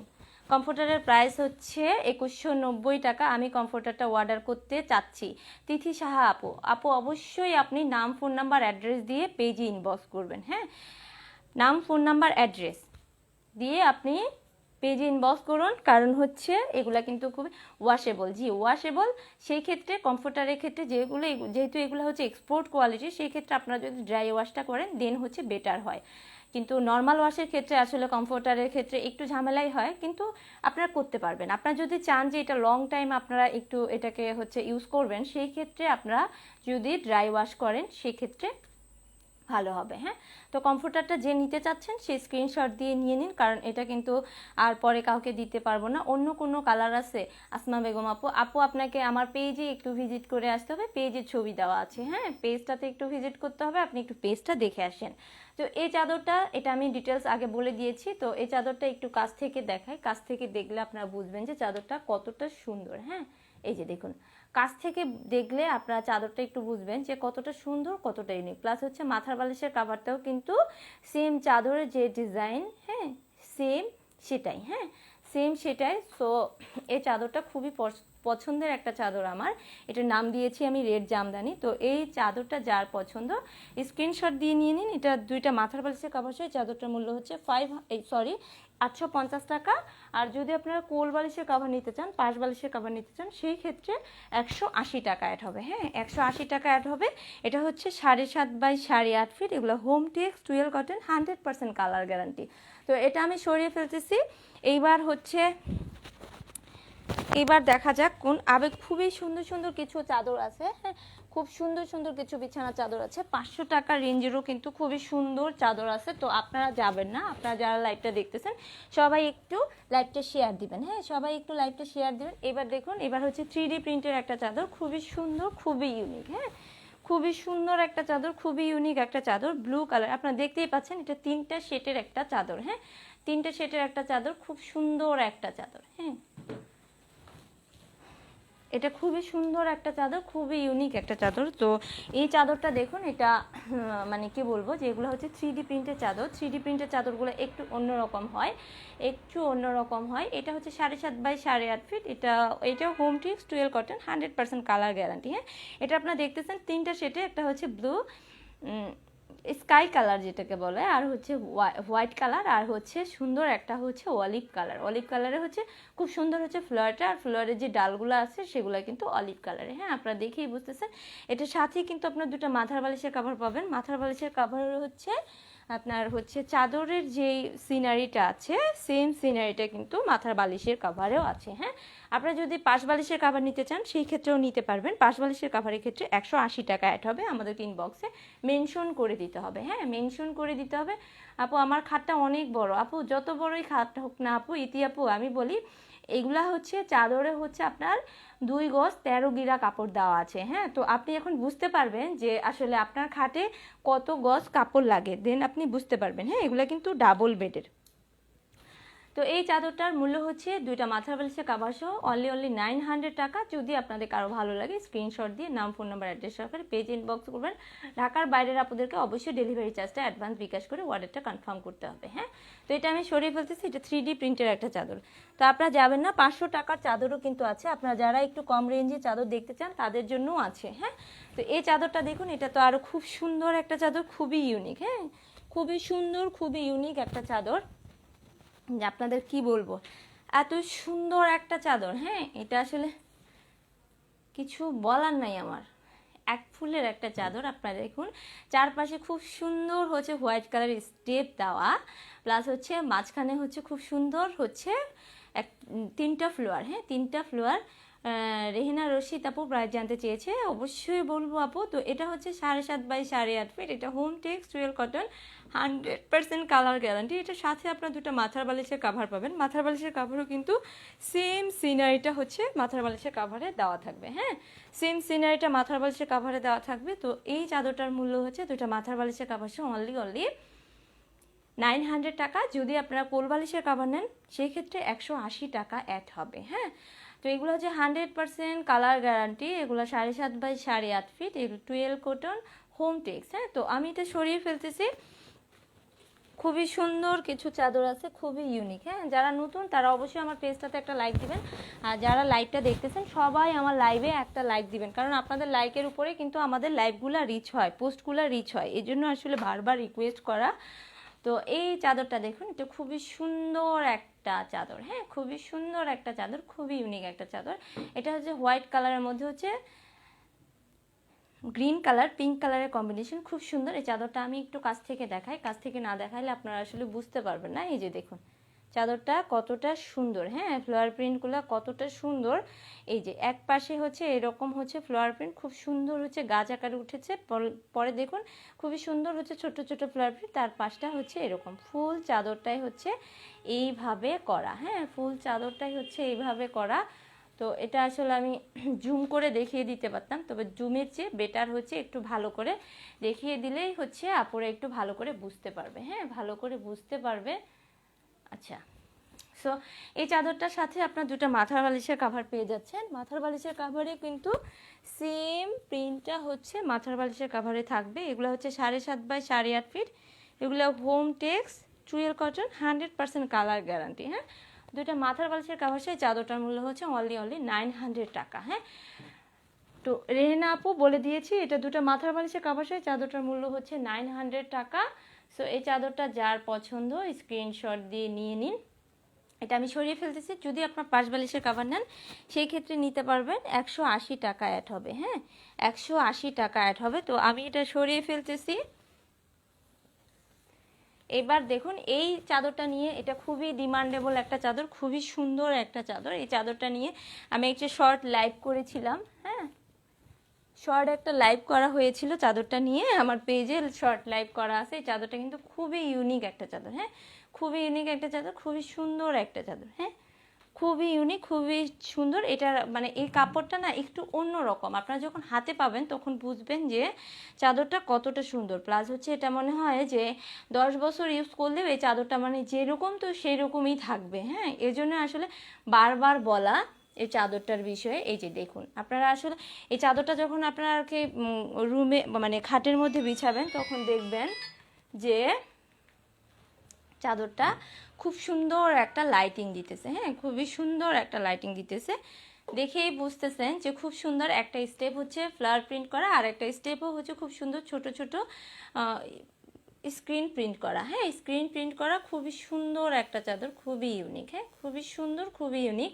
A: কমফোর্টারের প্রাইস হচ্ছে 2190 টাকা। আমি কমফোর্টারটা অর্ডার করতে চাচ্ছি। তিথি সাহা আপু, অবশ্যই আপনি নাম, ফোন নাম্বার, অ্যাড্রেস দিয়ে পেজে ইনবক্স করবেন। হ্যাঁ, নাম, ফোন নাম্বার, অ্যাড্রেস দিয়ে আপনি পেজে ইনবক্স করুন, কারণ হচ্ছে এগুলা কিন্তু খুবই ওয়াশেবল। জি, ওয়াশেবল। সেই ক্ষেত্রে কমফোর্টারের ক্ষেত্রে যেহেতু এগুলো হচ্ছে এক্সপোর্ট কোয়ালিটি, সেই ক্ষেত্রে আপনারা যদি ড্রাই ওয়াশটা করেন দেন হচ্ছে বেটার হয়। কিন্তু নর্মাল ওয়াশের ক্ষেত্রে আসলে কমফোর্টারের ক্ষেত্রে একটু ঝামেলাই হয়, কিন্তু আপনারা করতে পারবেন। আপনারা যদি চান যে এটা লং টাইম আপনারা একটু এটাকে হচ্ছে ইউজ করবেন, সেই ক্ষেত্রে আপনারা যদি ড্রাই ওয়াশ করেন সেই ক্ষেত্রে ভালো হবে। হ্যাঁ, তো কমফোর্টারটা যে নিতে চাচ্ছেন সেই স্ক্রিনশট দিয়ে নিয়ে নিন, কারণ এটা কিন্তু আর পরে কাউকে দিতে পারবো না। অন্য কোনো কালার আছে আসমা বেগম আপু? আপনাকে আমার পেজে একটু ভিজিট করে আসতে হবে, পেজে ছবি দেওয়া আছে। হ্যাঁ, পেজটাতে একটু ভিজিট করতে হবে, আপনি একটু পেজটা দেখে আসেন। তো এই চাদরটা, এটা আমি ডিটেলস আগে বলে দিয়েছি। তো এই চাদরটা একটু কাছ থেকে দেখাই, কাছ থেকে দেখলে আপনারা বুঝবেন যে চাদরটা কতটা সুন্দর। হ্যাঁ, এই যে দেখুন, কাছ থেকে দেখলে আপনারা চাদরটা একটু বুঝবেন যে কতটা সুন্দর, কতটা ইউনিক। প্লাস হচ্ছে মাথার বালিশের কাভারটাও কিন্তু সেম চাদরের যে ডিজাইন, হ্যাঁ সেম সেটাই। হ্যাঁ, সেম সেটাই। সো এই চাদরটা খুবই পছন্দের একটা চাদর আমার। এটার নাম দিয়েছি আমি রেড জামদানি। তো এই চাদরটা যার পছন্দ স্ক্রিনশট দিয়ে নিয়ে নিন। এটা দুইটা মাথার বালিশের কাভার সহ চাদরটার মূল্য হচ্ছে 850 টাকা। আর যদি আপনারা কোল বালিশের কাভার নিতে চান, পাশ বালিশের কাভার নিতে চান, সেই ক্ষেত্রে 180 টাকা অ্যাড হবে। হ্যাঁ, 180 টাকা অ্যাড হবে। এটা হচ্ছে 7.5 বাই 8.5 ফিট। এগুলো home tex, twill cotton, 100% colour guarantee. তো এটা আমি সরিয়ে ফেলতেছি। এইবার দেখা যাক কোন আবেগ। খুবই সুন্দর সুন্দর কিছু চাদর আছে। হ্যাঁ, খুব সুন্দর সুন্দর কিছু বিছানা চাদর আছে। 500 টাকা রেঞ্জেরও কিন্তু খুবই সুন্দর চাদর আছে। তো আপনারা যাবেন না, আপনারা যারা লাইভটা দেখতেছেন সবাই একটু লাইভটা শেয়ার দিবেন। হ্যাঁ, সবাই একটু লাইভটা শেয়ার দিবেন। এবার দেখুন, এবার হচ্ছে 3D প্রিন্টের একটা চাদর, খুবই সুন্দর, খুবই ইউনিক। হ্যাঁ, খুবই সুন্দর একটা চাদর, খুবই ইউনিক একটা চাদর, ব্লু কালার। আপনারা দেখতেই পাচ্ছেন এটা 3টা শেডের একটা চাদর। হ্যাঁ, 3টা শেডের একটা চাদর, খুব সুন্দর একটা চাদর। হ্যাঁ, এটা খুবই সুন্দর একটা চাদর, খুবই ইউনিক একটা চাদর। তো এই চাদরটা দেখুন, এটা মানে কি বলবো, যে এগুলো হচ্ছে 3D প্রিন্টের চাদর। 3D প্রিন্টের চাদরগুলো একটু অন্যরকম হয়, এটা হচ্ছে 7.5 বাই 8.5 ফিট। এটাও home tex, twill cotton, 100% colour guarantee. হ্যাঁ, এটা আপনারা দেখতেছেন 3টা শেডে, একটা হচ্ছে ব্লু, স্কাই কালার যেটাকে বলে, আর হচ্ছে হোয়াইট কালার, আর হচ্ছে সুন্দর একটা হচ্ছে অলিভ কালার। অলিভ কালারে হচ্ছে খুব সুন্দর হচ্ছে ফ্লোয়ারটা, আর ফ্লোয়ারের যে ডালগুলো আছে সেগুলো কিন্তু অলিভ কালারে। হ্যাঁ, আপনারা দেখেই বুঝতেছেন। এটার সাথে কিন্তু আপনার দুটো মাথার বালিশের কাভার পাবেন। মাথার বালিশের কাভার হচ্ছে আপনার হচ্ছে চাদরের যেই সিনারিটা আছে সেম সিনারিটা কিন্তু মাথার বালিশের কাভারেও আছে। হ্যাঁ, আপনারা যদি পাশ বালিশের কাভার নিতে চান সেই ক্ষেত্রেও নিতে পারবেন। পাশ বালিশের কাভারের ক্ষেত্রে 180 টাকা অ্যাড হবে, আমাদের ইনবক্সে মেনশন করে দিতে হবে। হ্যাঁ, মেনশন করে দিতে হবে। আপু, আমার খাটটা অনেক বড়। আপু, যত বড়ই খাট হোক না আপু, আপু আমি বলি এগুলা হচ্ছে চাদরে হচ্ছে আপনার 2 গজ 13 গিরা কাপড় দেওয়া আছে। হ্যাঁ, তো আপনি এখন বুঝতে পারবেন যে আসলে আপনার খাটে কত গজ কাপড় লাগে, দেন আপনি বুঝতে পারবেন। হ্যাঁ, এগুলা কিন্তু ডাবল বেডের। তো এই চাদরটার মূল্য হচ্ছে দুইটা মাথার বালিশের কাভার সহ অনলি 900 টাকা। যদি আপনাদের কারো ভালো লাগে স্ক্রিনশট দিয়ে নাম, ফোন নাম্বার, অ্যাড্রেস সহকারে পেজ ইনবক্স করবেন। ঢাকার বাইরের আপনাদেরকে অবশ্যই ডেলিভারি চার্জটা অ্যাডভান্স বিকাশ করে অর্ডারটা কনফার্ম করতে হবে। হ্যাঁ, তো এটা আমি সরিয়ে ফেলতেছি, এটা 3D প্রিন্টের একটা চাদর। তো আপনারা যাবেন না, 500 টাকার চাদরও কিন্তু আছে। আপনারা যারা একটু কম রেঞ্জে চাদর দেখতে চান তাদের জন্যও আছে। হ্যাঁ, তো এই চাদরটা দেখুন, এটা তো আরও খুব সুন্দর একটা চাদর, খুবই ইউনিক। হ্যাঁ, খুবই সুন্দর, খুবই ইউনিক একটা চাদর, যে আপনাদের কি বলবো, এত সুন্দর একটা চাদর। হ্যাঁ, এটা আসলে কিছু বলার নাই আমার, এক ফুলের একটা চাদর। আপনারা দেখুন চারপাশে খুব সুন্দর হচ্ছে হোয়াইট কালারের স্টেপ দেওয়া, প্লাস হচ্ছে মাঝখানে হচ্ছে খুব সুন্দর হচ্ছে এক 3টা ফ্লোয়ার। হ্যাঁ, 3টা ফ্লোয়ার। রেহিনা রশিদ আপু প্রাইস জানতে চেয়েছে, অবশ্যই বলবো আপু। তো এটা হচ্ছে 7.5 বাই 8.5 ফিট। এটা home tex, twill cotton, 100% colour guarantee. এটার সাথে আপনার দুটো মাথার বালিশের কাভার পাবেন। মাথার বালিশের কাভারও কিন্তু সেম সিনারিটা হচ্ছে মাথার বালিশের কাভারে দেওয়া থাকবে। হ্যাঁ, সেম সিনারিটা মাথার বালিশের কাভারে দেওয়া থাকবে। তো এই চাদরটার মূল্য হচ্ছে দুটো মাথার বালিশের কাভার সহ অনলি 900 টাকা। যদি আপনারা কোল বালিশের কাভার নেন সেই ক্ষেত্রে 180 টাকা অ্যাড হবে। হ্যাঁ, তো এগুলো হচ্ছে 100% কালার গ্যারান্টি। এগুলো 7.5 বাই 8.5 ফিট, এগুলো টুয়েল কটন, হোম টেক্স। হ্যাঁ, তো আমি এটা সরিয়ে ফেলতেছি। খুবই সুন্দর কিছু চাদর আছে, খুবই ইউনিক। হ্যাঁ, যারা নতুন তারা অবশ্যই আমার পেজটাতে একটা লাইক দিবেন, আর যারা লাইভটা দেখতেছেন সবাই আমার লাইভে একটা লাইক দিবেন, কারণ আপনাদের লাইকের উপরে কিন্তু আমাদের লাইভগুলো রিচ হয়, পোস্টগুলো রিচ হয়, এই জন্য আসলে বারবার রিকোয়েস্ট করা। তো এই চাদরটা দেখুন, এটা খুবই সুন্দর একটা চাদর। হ্যাঁ, খুবই সুন্দর একটা চাদর, খুবই ইউনিক একটা চাদর। এটা হচ্ছে হোয়াইট কালারের মধ্যে হচ্ছে গ্রিন কালার, পিঙ্ক কালারের কম্বিনেশন, খুব সুন্দর। এই চাদরটা আমি একটু কাছ থেকে দেখাই, কাছ থেকে না দেখাইলে আপনারা আসলে বুঝতে পারবেন না। এই যে দেখুন চাদরটা কতটা সুন্দর। হ্যাঁ, ফ্লোয়ার প্রিন্টগুলো কতটা সুন্দর। এই যে এক পাশে হচ্ছে এরকম হচ্ছে ফ্লোয়ার প্রিন্ট, খুব সুন্দর হচ্ছে গাছ আকারে উঠেছে। পরে দেখুন খুবই সুন্দর হচ্ছে ছোট ছোট ফ্লোয়ার প্রিন্ট, তার পাশটা হচ্ছে এরকম। ফুল চাদরটাই হচ্ছে এইভাবে করা। হ্যাঁ, ফুল চাদরটাই হচ্ছে এইভাবে করা। তো এটা আসলে আমি জুম করে দেখিয়ে দিতে পারতাম, তবে জুমের চেয়ে বেটার হচ্ছে একটু ভালো করে দেখিয়ে দিলেই হচ্ছে আপুরা একটু ভালো করে বুঝতে পারবে। হ্যাঁ, ভালো করে বুঝতে পারবে। আচ্ছা, সো এই চাদরটার সাথে আপনার দুটো মাথার বালিশের কাভার পেয়ে যাচ্ছেন। মাথার বালিশের কাভারে কিন্তু সেম প্রিন্টটা হচ্ছে মাথার বালিশের কাভারে থাকবে। এগুলো হচ্ছে 7.5 বাই 8.5 ফিট। এগুলো home tex, twill cotton, 100% colour guarantee. হ্যাঁ, দুইটা মাথার বালিশের কাভার সেই চাদরটার মূল্য হচ্ছে অনলি 900 টাকা। হ্যাঁ, তো রেহেনা আপু বলে দিয়েছি, এটা দুটো মাথার বালিশের কাভার সেই চাদরটার মূল্য হচ্ছে 900 টাকা। সো এই চাদরটা যার পছন্দ স্ক্রিনশট দিয়ে নিয়ে নিন। এটা আমি সরিয়ে ফেলতেছি। যদি আপনার পাশ বালিশের কাভার নেন সেই ক্ষেত্রে নিতে পারবেন, 180 টাকা অ্যাড হবে। হ্যাঁ, 180 টাকা অ্যাড হবে। তো আমি এটা সরিয়ে ফেলতেছি। এবার দেখুন এই চাদরটা নিয়ে, এটা খুবই ডিমান্ডেবল একটা চাদর, খুবই সুন্দর একটা চাদর। এই চাদরটা নিয়ে আমি একটা শর্ট লাইভ করেছিলাম। হ্যাঁ, শর্ট একটা লাইভ করা হয়েছিল চাদরটা নিয়ে, আমার পেজে শর্ট লাইভ করা আছে। এই চাদরটা কিন্তু খুবই ইউনিক একটা চাদর। হ্যাঁ, খুবই ইউনিক একটা চাদর, খুবই সুন্দর একটা চাদর। হ্যাঁ, খুবই ইউনিক, খুবই সুন্দর। এটার মানে এই কাপড়টা না একটু অন্যরকম, আপনারা যখন হাতে পাবেন তখন বুঝবেন যে চাদরটা কতটা সুন্দর। প্লাস হচ্ছে এটা মনে হয় যে 10 বছর ইউজ করলেও এই চাদরটা মানে যেরকম তো সেই রকমই থাকবে। হ্যাঁ, এই জন্য আসলে বারবার বলা এই চাদরটার বিষয়ে। এই যে দেখুন, আপনারা আসলে এই চাদরটা যখন আপনাকে রুমে মানে খাটের মধ্যে বিছাবেন তখন দেখবেন যে চাদরটা খুব সুন্দর একটা লাইটিং দিতেছে। হ্যাঁ, খুবই সুন্দর একটা লাইটিং দিতেছে, দেখেই বুঝতেছেন যে খুব সুন্দর। একটা স্টেপ হচ্ছে ফ্লাওয়ার প্রিন্ট করা, আর একটা স্টেপও হচ্ছে খুব সুন্দর ছোট ছোট স্ক্রিন প্রিন্ট করা। হ্যাঁ, স্ক্রিন প্রিন্ট করা, খুবই সুন্দর একটা চাদর, খুবই ইউনিক। হ্যাঁ, খুবই সুন্দর, খুবই ইউনিক,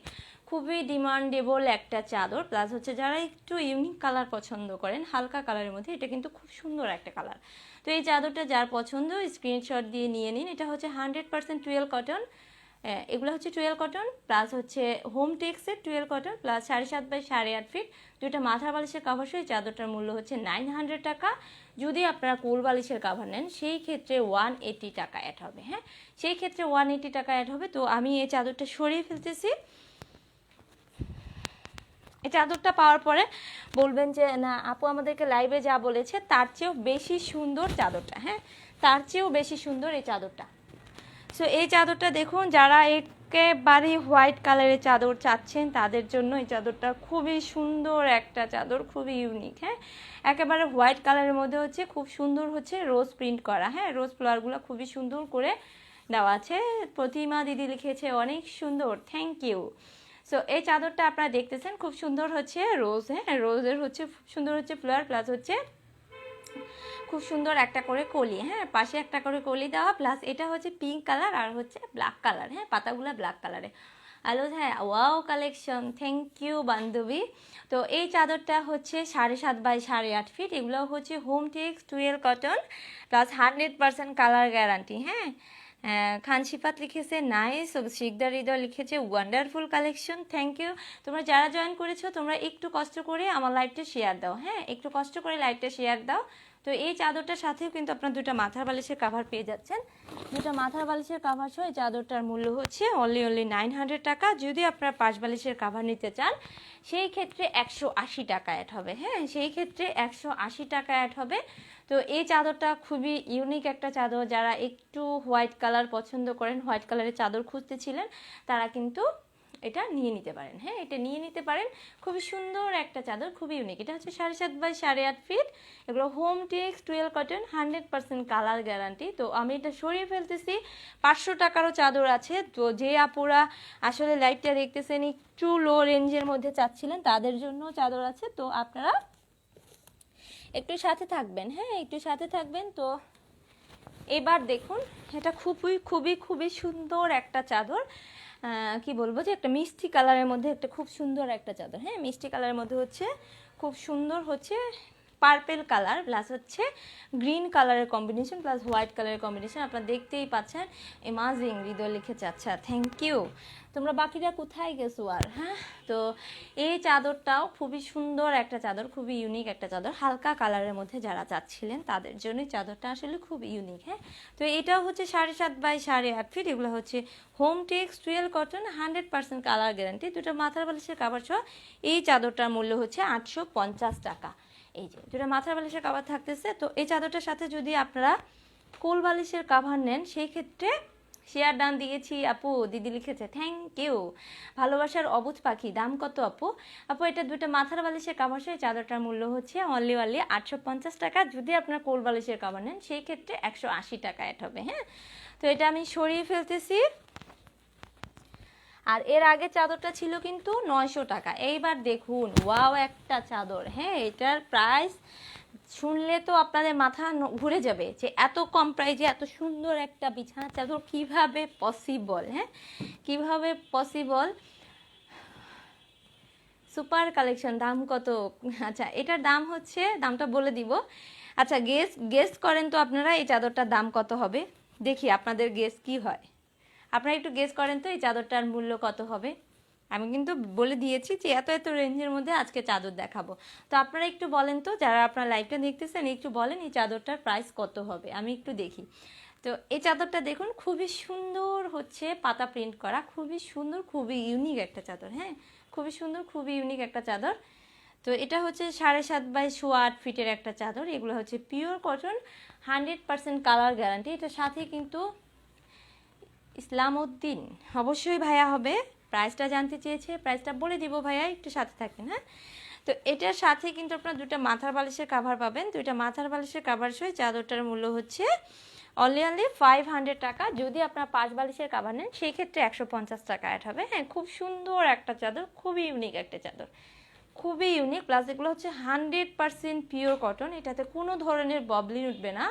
A: খুবই ডিমান্ডেবল একটা চাদর। প্লাস হচ্ছে যারা একটু ইউনিক কালার পছন্দ করেন, হালকা কালারের মধ্যে, এটা কিন্তু খুব সুন্দর একটা কালার। তো এই চাদরটা যার পছন্দ স্ক্রিনশট দিয়ে নিয়ে নিন। এটা হচ্ছে 100% টুয়েল কটন। এগুলো হচ্ছে টুয়েল কটন, প্লাস হচ্ছে হোম টেক্সের twill cotton, plus 7.5 by 8.5 feet. দুইটা মাথার বালিশের কাভার সহ এই চাদরটার মূল্য হচ্ছে 900 টাকা। যদি আপনারা কোল বালিশের কাভার নেন সেই ক্ষেত্রে 180 টাকা অ্যাড হবে। হ্যাঁ, সেই ক্ষেত্রে 180 টাকা অ্যাড হবে। তো আমি এই চাদরটা সরিয়ে ফেলতেছি। এই চাদরটা পাওয়ার পরে বলবেন যে না আপু আমাদেরকে লাইভে যা বলেছে তার চেয়েও বেশি সুন্দর চাদরটা। হ্যাঁ, তার চেয়েও বেশি সুন্দর এই চাদরটা। সো এই চাদরটা দেখুন, যারা একেবারে হোয়াইট কালারের চাদর চাচ্ছেন তাদের জন্য এই চাদরটা খুবই সুন্দর একটা চাদর, খুবই ইউনিক। হ্যাঁ, একেবারে হোয়াইট কালারের মধ্যে হচ্ছে খুব সুন্দর হচ্ছে রোজ প্রিন্ট করা। হ্যাঁ, রোজ ফ্লাওয়ারগুলো খুবই সুন্দর করে দেওয়া আছে। প্রতিমা দিদি লিখেছে অনেক সুন্দর, থ্যাংক ইউ। সো এই চাদরটা আপনারা দেখতেছেন খুব সুন্দর হচ্ছে রোজ। হ্যাঁ, রোজের হচ্ছে খুব সুন্দর হচ্ছে ফ্লাওয়ার, প্লাস হচ্ছে খুব সুন্দর একটা করে কলি। হ্যাঁ, পাশে একটা করে কলি দেওয়া, প্লাস এটা হচ্ছে পিঙ্ক কালার আর হচ্ছে ব্ল্যাক কালার। হ্যাঁ, পাতাগুলো ব্ল্যাক কালারে। হ্যালো, হ্যাঁ, ওয়াও কালেকশন, থ্যাংক ইউ বান্ধবী। তো এই চাদরটা হচ্ছে 7.5 বাই 8.5 ফিট। এগুলো হচ্ছে home tex twill cotton plus 100% colour guarantee. হ্যাঁ, খান শিফাত লিখেছে নাইস, শিকদার হৃদয় লিখেছে ওয়ান্ডারফুল কালেকশন, থ্যাংক ইউ। তোমরা যারা জয়েন করেছো তোমরা একটু কষ্ট করে আমার লাইভটা শেয়ার দাও। হ্যাঁ, একটু কষ্ট করে লাইভটা শেয়ার দাও। তো এই চাদরটার সাথেও কিন্তু আপনার দুটো মাথার বালিশের কাভার পেয়ে যাচ্ছেন। দুটো মাথার বালিশের কাভার সহ এই চাদরটার মূল্য হচ্ছে অনলি 900 টাকা। যদি আপনার পাশ বালিশের কাভার নিতে চান সেই ক্ষেত্রে 180 টাকা অ্যাড হবে। হ্যাঁ, সেই ক্ষেত্রে 180 টাকা অ্যাড হবে। তো এই চাদরটা খুবই ইউনিক একটা চাদর। যারা একটু হোয়াইট কালার পছন্দ করেন, হোয়াইট কালারের চাদর খুঁজতেছিলেন, তারা কিন্তু এটা নিয়ে নিতে পারেন। হ্যাঁ, এটা নিয়ে নিতে পারেন। খুবই সুন্দর একটা চাদর, খুবই ইউনিক। এটা হচ্ছে 7.5 বাই 8.5 ফিট। এগুলো home tex twill cotton, 100% colour guarantee. তো আমি এটা সরিয়ে ফেলতেছি। 500 টাকারও চাদর আছে। তো যে আপুরা আসলে লাইভটা দেখতেছেন একটু লো রেঞ্জের মধ্যে চাচ্ছিলেন তাদের জন্য চাদর আছে। তো আপনারা একটু সাথে থাকবেন। হ্যাঁ, একটু সাথে থাকবেন। তো এবার দেখুন, এটা খুবই খুবই খুবই সুন্দর একটা চাদর। কি বলবো যে একটা মিষ্টি কালারের মধ্যে একটা খুব সুন্দর একটা চাদর। হ্যাঁ, মিষ্টি কালারের মধ্যে হচ্ছে খুব সুন্দর হচ্ছে পার্পেল কালার প্লাস হচ্ছে গ্রিন কালারের কম্বিনেশন প্লাস হোয়াইট কালারের কম্বিনেশন। আপনারা দেখতেই পাচ্ছেন। এমাজিং হৃদয় লিখেছে, আচ্ছা থ্যাংক ইউ। তোমরা বাকিরা কোথায় গেছো আর? হ্যাঁ, তো এই চাদরটাও খুবই সুন্দর একটা চাদর, খুবই ইউনিক একটা চাদর। হালকা কালারের মধ্যে যারা চাচ্ছিলেন তাদের জন্যই চাদরটা আসলে খুব ইউনিক। হ্যাঁ, তো এটাও হচ্ছে 7.5 বাই 8.5 ফিট। এগুলো হচ্ছে home tex twill cotton, 100% colour guarantee. দুটো মাথার বালিশের কাভার সহ এই চাদরটার মূল্য হচ্ছে 850 টাকা। এই যে দুটো মাথার বালিশের কাভার থাকতেছে। তো এই চাদরটার সাথে যদি আপনারা কোল বালিশের কাভার নেন সেই ক্ষেত্রে শেয়ার ডান দিয়েছি। আপু দিদি লিখেছে থ্যাংক ইউ। ভালোবাসার অবুজ পাখি, দাম কত আপু? আপু এটা দুটো মাথার বালিশের কাভার সহ চাদরটার মূল্য হচ্ছে অনলি 850 টাকা। যদি আপনার কোল বালিশের কাভার নেন সেই ক্ষেত্রে 180 টাকা অ্যাড হবে। হ্যাঁ, তো এটা আমি সরিয়ে ফেলতেছি। আর এর আগে চাদরটা ছিল কিন্তু 900 টাকা। এইবার দেখুন, ওয়াও একটা চাদর। হ্যাঁ, এটার প্রাইস শুনলে তো আপনাদের মাথা ঘুরে যাবে যে এত কম প্রাইসে এত সুন্দর একটা বিছানার চাদর কিভাবে পসিবল। হ্যাঁ, কিভাবে পসিবল। সুপার কালেকশন, দাম কত? আচ্ছা, এটার দাম হচ্ছে, দামটা বলে দিব। আচ্ছা, গেস করেন তো আপনারা এই চাদরটার দাম কত হবে। দেখি আপনাদের গেস কি হয়। আপনারা একটু গেস করেন তো এই চাদরটার মূল্য কত হবে। আমি কিন্তু বলে দিয়েছি যে এত এত রেঞ্জের মধ্যে আজকে চাদর দেখাবো। তো আপনারা একটু বলেন তো, যারা আপনারা লাইভটা দেখতেছেন একটু বলেন এই চাদরটার প্রাইস কত হবে, আমি একটু দেখি। তো এই চাদরটা দেখুন, খুবই সুন্দর হচ্ছে পাতা প্রিন্ট করা, খুবই সুন্দর, খুবই ইউনিক একটা চাদর। হ্যাঁ, খুবই সুন্দর, খুবই ইউনিক একটা চাদর। তো এটা হচ্ছে 7.5 বাই 8.5 ফিটের একটা চাদর। এগুলো হচ্ছে পিওর কটন, 100% কালার গ্যারান্টি। এটার সাথে কিন্তু ইসলাম উদ্দিন অবশ্যই ভাইয়া হবে। প্রাইসটা জানতে চেয়েছে, প্রাইসটা বলে দিব ভাইয়া, একটু সাথে থাকেন। হ্যাঁ, তো এটার সাথে কিন্তু আপনার দুটো মাথার বালিশের কাভার পাবেন। দুইটা মাথার বালিশের কাভার সহ চাদরটার মূল্য হচ্ছে অনলি 500 টাকা। যদি আপনার পাঁচ বালিশের কাভার নেন সেই ক্ষেত্রে 150 টাকা অ্যাড হবে। হ্যাঁ, খুব সুন্দর একটা চাদর, খুবই ইউনিক একটা চাদর, খুবই ইউনিক। প্লাস এগুলো হচ্ছে 100% পিওর কটন। এটাতে কোনো ধরনের ববলিন উঠবে না,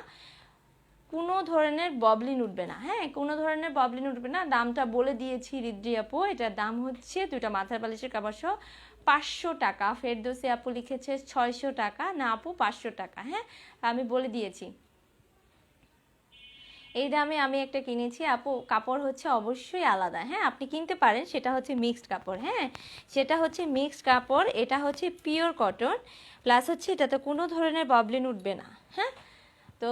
A: কোনো ধরনের ববলিন উঠবে না। হ্যাঁ, কোনো ধরনের ববলিন উঠবে না। দামটা বলে দিয়েছি রিদ্রি আপু, এটার দাম হচ্ছে দুটা মাথার বালিশের কাভার সহ 500 টাকা। ফেরদৌসি আপু লিখেছে 600 টাকা। না আপু 500 টাকা। হ্যাঁ, আমি বলে দিয়েছি এই দামে আমি একটা কিনেছি আপু। কাপড় হচ্ছে অবশ্যই আলাদা। হ্যাঁ, আপনি কিনতে পারেন, সেটা হচ্ছে মিক্সড কাপড়। হ্যাঁ, সেটা হচ্ছে মিক্সড কাপড়। এটা হচ্ছে পিওর কটন, প্লাস হচ্ছে এটাতে কোনো ধরনের ববলিন উঠবে না। হ্যাঁ, তো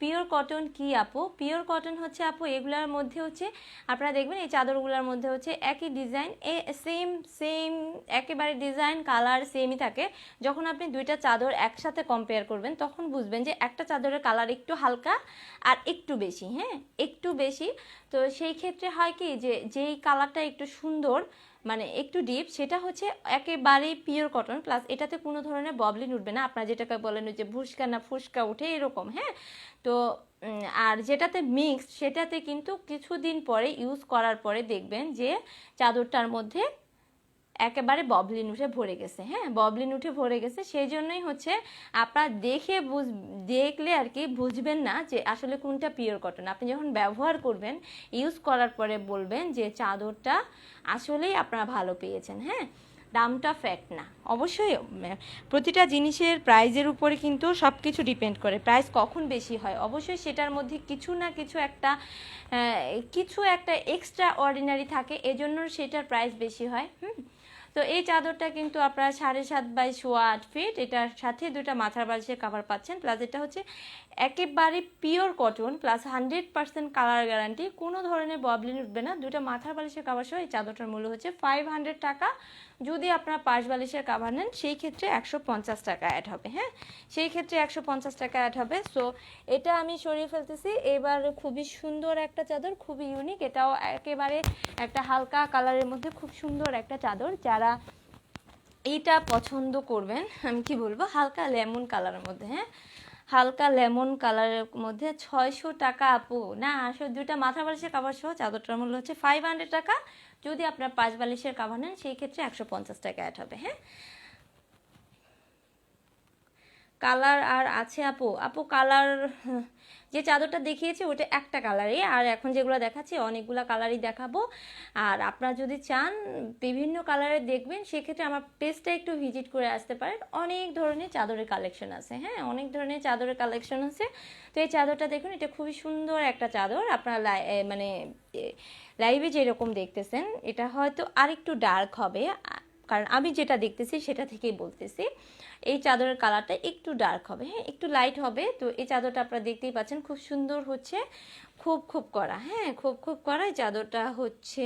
A: পিওর কটন কি আপু? পিওর কটন হচ্ছে আপু এগুলার মধ্যে হচ্ছে আপনারা দেখবেন এই চাদরগুলোর মধ্যে হচ্ছে একই ডিজাইন, সেম সেম একেবারে ডিজাইন কালার সেমই থাকে। যখন আপনি দুইটা চাদর একসাথে কম্পেয়ার করবেন তখন বুঝবেন যে একটা চাদরের কালার একটু হালকা আর একটু বেশি, হ্যাঁ একটু বেশি। তো সেই ক্ষেত্রে হয় কি যে যেই কালারটা একটু সুন্দর মানে একটু ডিপ, সেটা হচ্ছে একেবারেই পিওর কটন, প্লাস এটাতে কোনো ধরনের ববলিন উঠবে না, আপনারা যেটাকে বলেন যে ভুসকা না ফুসকা উঠে এরকম, হ্যাঁ। তো আর যেটাতে মিক্সড সেটাতে কিন্তু কিছুদিন পরে ইউজ করার পরে দেখবেন যে চাদরটার মধ্যে একেবারে ববলিন উঠে ভরে গেছে, হ্যাঁ ববলিন উঠে ভরে গেছে। সেই জন্যই হচ্ছে আপনার দেখলে আর কি বুঝবেন না যে আসলে কোনটা পিওর কটন। আপনি যখন ব্যবহার করবেন, ইউজ করার পরে বলবেন যে চাদরটা আসলেই আপনারা ভালো পেয়েছেন, হ্যাঁ। দামটা ফ্যাক্ট না, অবশ্যই প্রতিটা জিনিসের প্রাইজের উপরে কিন্তু সব কিছু ডিপেন্ড করে। প্রাইস কখন বেশি হয়, অবশ্যই সেটার মধ্যে কিছু না কিছু একটা এক্সট্রা অর্ডিনারি থাকে, এজন্য সেটার প্রাইস বেশি হয়। তো এই চাদরটা কিন্তু আপনারা 7.5 বাই 8.25 ফিট, এটার সাথে দুটা মাথার বালিশের কাভার পাচ্ছেন, প্লাস এটা হচ্ছে একেবারে pure cotton, plus 100% colour guarantee, কোনো ধরনের ববলিন উঠবে না। দুটা মাথার বালিশের কাভার সহ এই চাদরটার মূল্য হচ্ছে 500 টাকা। যদি আপনারা পাশ বালিশের কাভার নেন সেই ক্ষেত্রে 150 টাকা অ্যাড হবে, হ্যাঁ সেই ক্ষেত্রে 150 টাকা অ্যাড হবে। সো এটা আমি সরিয়ে ফেলতেছি। এবার খুবই সুন্দর একটা চাদর, খুবই ইউনিক, এটাও একেবারে একটা হালকা কালারের মধ্যে খুব সুন্দর একটা চাদর। যারা এইটা পছন্দ করবেন, আমি কি বলবো, হালকা লেমন কালারের মধ্যে, হ্যাঁ হালকা লেমন কালারের মধ্যে 600 টাকা আপু, না আসলে দুইটা মাথা বালিশের কাভার সহ চাদরটার মূল্য হচ্ছে 500 টাকা। যদি আপনার পাঁচ বালিশের কাভার নেন সেই ক্ষেত্রে 150 টাকা অ্যাড হবে, হ্যাঁ। কালার আর আছে আপু কালার যে চাদরটা দেখিয়েছি ওটা একটা কালারই, আর এখন যেগুলো দেখাচ্ছি অনেকগুলো কালারই দেখাবো। আর আপনারা যদি চান বিভিন্ন কালারে দেখবেন সেক্ষেত্রে আমার পেজটা একটু ভিজিট করে আসতে পারেন, অনেক ধরনের চাদরের কালেকশন আছে, হ্যাঁ অনেক ধরনের চাদরের কালেকশন আছে। তো এই চাদরটা দেখুন, এটা খুবই সুন্দর একটা চাদর। আপনারা মানে লাইভে যেরকম দেখতেছেন এটা হয়তো আরেকটু ডার্ক হবে, কারণ আমি যেটা দেখতেছি সেটা থেকেই বলতেছি। এই চাদরের কালারটা একটু ডার্ক হবে, হ্যাঁ একটু লাইট হবে। তো এই চাদরটা আপনারা দেখতেই পাচ্ছেন খুব সুন্দর হচ্ছে, খুব করা, হ্যাঁ খুব করা এই চাদরটা হচ্ছে।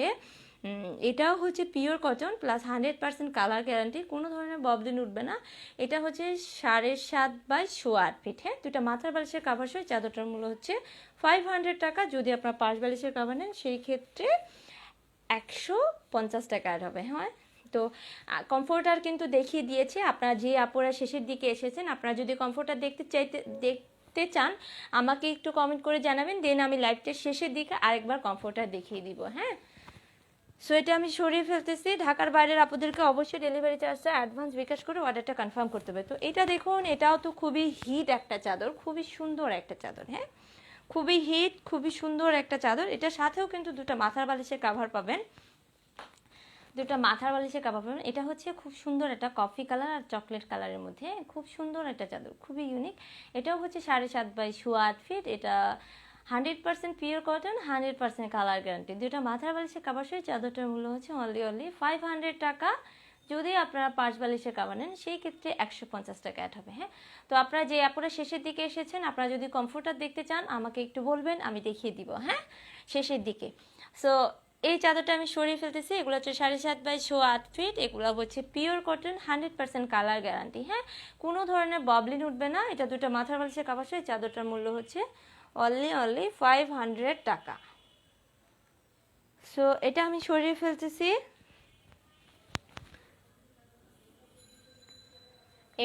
A: এটাও হচ্ছে pure cotton, plus 100% colour guarantee, কোনো ধরনের ববলিন উঠবে না। এটা হচ্ছে 7.5 বাই 8.25 ফিট, হ্যাঁ দুটা মাথার বালিশের কাভার সহ চাদরটার মূল্য হচ্ছে 500 টাকা। যদি আপনার পাশ বালিশের কাভার নেন সেই ক্ষেত্রে 150 টাকা অ্যাড হবে, হ্যাঁ। তো কমফোর্টার কিন্তু দেখিয়ে দিয়েছে। আপনারা যে আপুরা শেষের দিকে এসেছেন, আপনারা যদি কমফোর্টার দেখতে চান আমাকে একটু কমেন্ট করে জানাবেন, দেন আমি লাইভটার শেষের দিকে আরেকবার কমফোর্টার দেখিয়ে দিব, হ্যাঁ। সো এটা আমি সরিয়ে ফেলতেছি। ঢাকার বাইরের আপুদেরকে অবশ্যই ডেলিভারি চার্জটা অ্যাডভান্স বিকাশ করে অর্ডারটা কনফার্ম করতে হবে। তো এটা দেখুন, এটাও তো খুবই হিট একটা চাদর, খুবই সুন্দর একটা চাদর, হ্যাঁ খুবই হিট খুবই সুন্দর একটা চাদর। এটার সাথেও কিন্তু দুটো মাথার বালিশের কাভার পাবেন, দুটো মাথার বালিশের কাভার পাবেন। এটা হচ্ছে খুব সুন্দর একটা কফি কালার আর চকলেট কালারের মধ্যে, খুব সুন্দর একটা চাদর, খুবই ইউনিক। এটাও হচ্ছে 7.5 বাই 8.25 ফিট। এটা 100% পিওর কটন, 100% কালার গ্যারান্টি। দুটো মাথার বালিশের কাভার সহ চাদরটার মূল্য হচ্ছে অনলি 500 টাকা। যদি আপনারা পাঁচ বালিশের কাভার নেন সেই ক্ষেত্রে 150 টাকা অ্যাড হবে, হ্যাঁ। তো আপনারা যে আপনারা শেষের দিকে এসেছেন, আপনারা যদি কমফোর্টার দেখতে চান আমাকে একটু বলবেন, আমি দেখিয়ে দিব, হ্যাঁ শেষের দিকে। সো এই চাদরটা আমি সরিয়ে ফেলতেছি। এগুলো হচ্ছে 7.5 বাই 8.25 ফিট। এগুলো হচ্ছে পিওর কটন, 100% কালার গ্যারান্টি, হ্যাঁ কোনো ধরনের ববলিন উঠবে না। এটা দুটো মাথার বালিশের কাভার সহ চাদরটার মূল্য হচ্ছে অনলি 500 টাকা। সো এটা আমি সরিয়ে ফেলতেছি।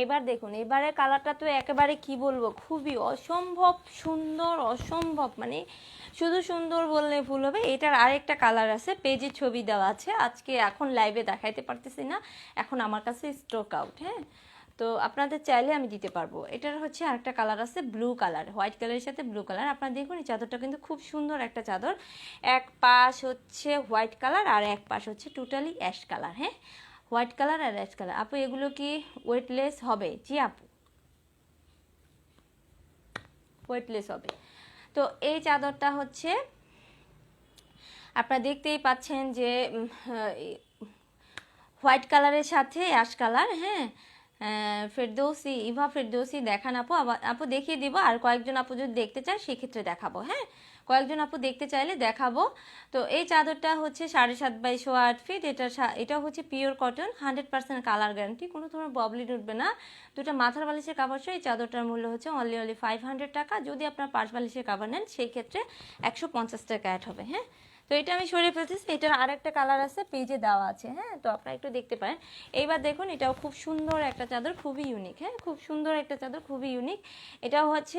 A: এবার দেখুন, এবারে কালারটা তো একেবারে কি বলবো, খুবই অসম্ভব সুন্দর, অসম্ভব মানে শুধু সুন্দর বললে ভুল হবে। এটার আরেকটা কালার আছে, পেজে ছবি দেওয়া আছে, আজকে এখন লাইভে দেখাইতে পারতেছি না, এখন আমার কাছে স্টক আউট, হ্যাঁ তো আপনাদের চাইলে আমি দিতে পারবো। এটার হচ্ছে আরেকটা কালার আছে ব্লু কালার, হোয়াইট কালারের সাথে ব্লু কালার। আপনারা দেখুন এই চাদরটা কিন্তু খুব সুন্দর একটা চাদর, এক পাশ হচ্ছে হোয়াইট কালার আর এক পাশ হচ্ছে টোটালি অ্যাশ কালার, হ্যাঁ হোয়াইট কালার আর অ্যাশ কালার। আপু এগুলো কি ওয়েটলেস হবে? জি আপু ওয়েটলেস হবে। তো এই চাদরটা হচ্ছে আপনারা দেখতেই পাচ্ছেন যে হোয়াইট কালারের সাথে অ্যাশ কালার, হ্যাঁ ফেরদৌসি, ইভা ফেরদৌসি দেখান আপু। আপু দেখিয়ে দিব, আর কয়েকজন আপু যদি দেখতে চায় সেক্ষেত্রে দেখাবো। হ্যাঁ, কয়েকজন আপু দেখতে চাইলে দেখাবো। তো এই চাদরটা হচ্ছে 7.5 বাই 8 ফিট। এটা হচ্ছে পিওর কটন, 100% কালার গ্যারান্টি, কোনো ধরনের ববলিন উঠবে না। দুটো মাথার বালিশের কাভার সহ এই চাদরটার মূল্য হচ্ছে অনলি 500 টাকা। যদি আপনার পাশ বালিশের কাভার নেন সেই ক্ষেত্রে 150 টাকা অ্যাড হবে। হ্যাঁ, তো এটা আমি সরিয়ে ফেলতেছি। এটার আরেকটা কালার আছে, পেজে দেওয়া আছে। হ্যাঁ, তো আপনারা একটু দেখতে পারেন। এইবার দেখুন, এটাও খুব সুন্দর একটা চাদর, খুবই ইউনিক। হ্যাঁ, খুব সুন্দর একটা চাদর, খুবই ইউনিক। এটাও হচ্ছে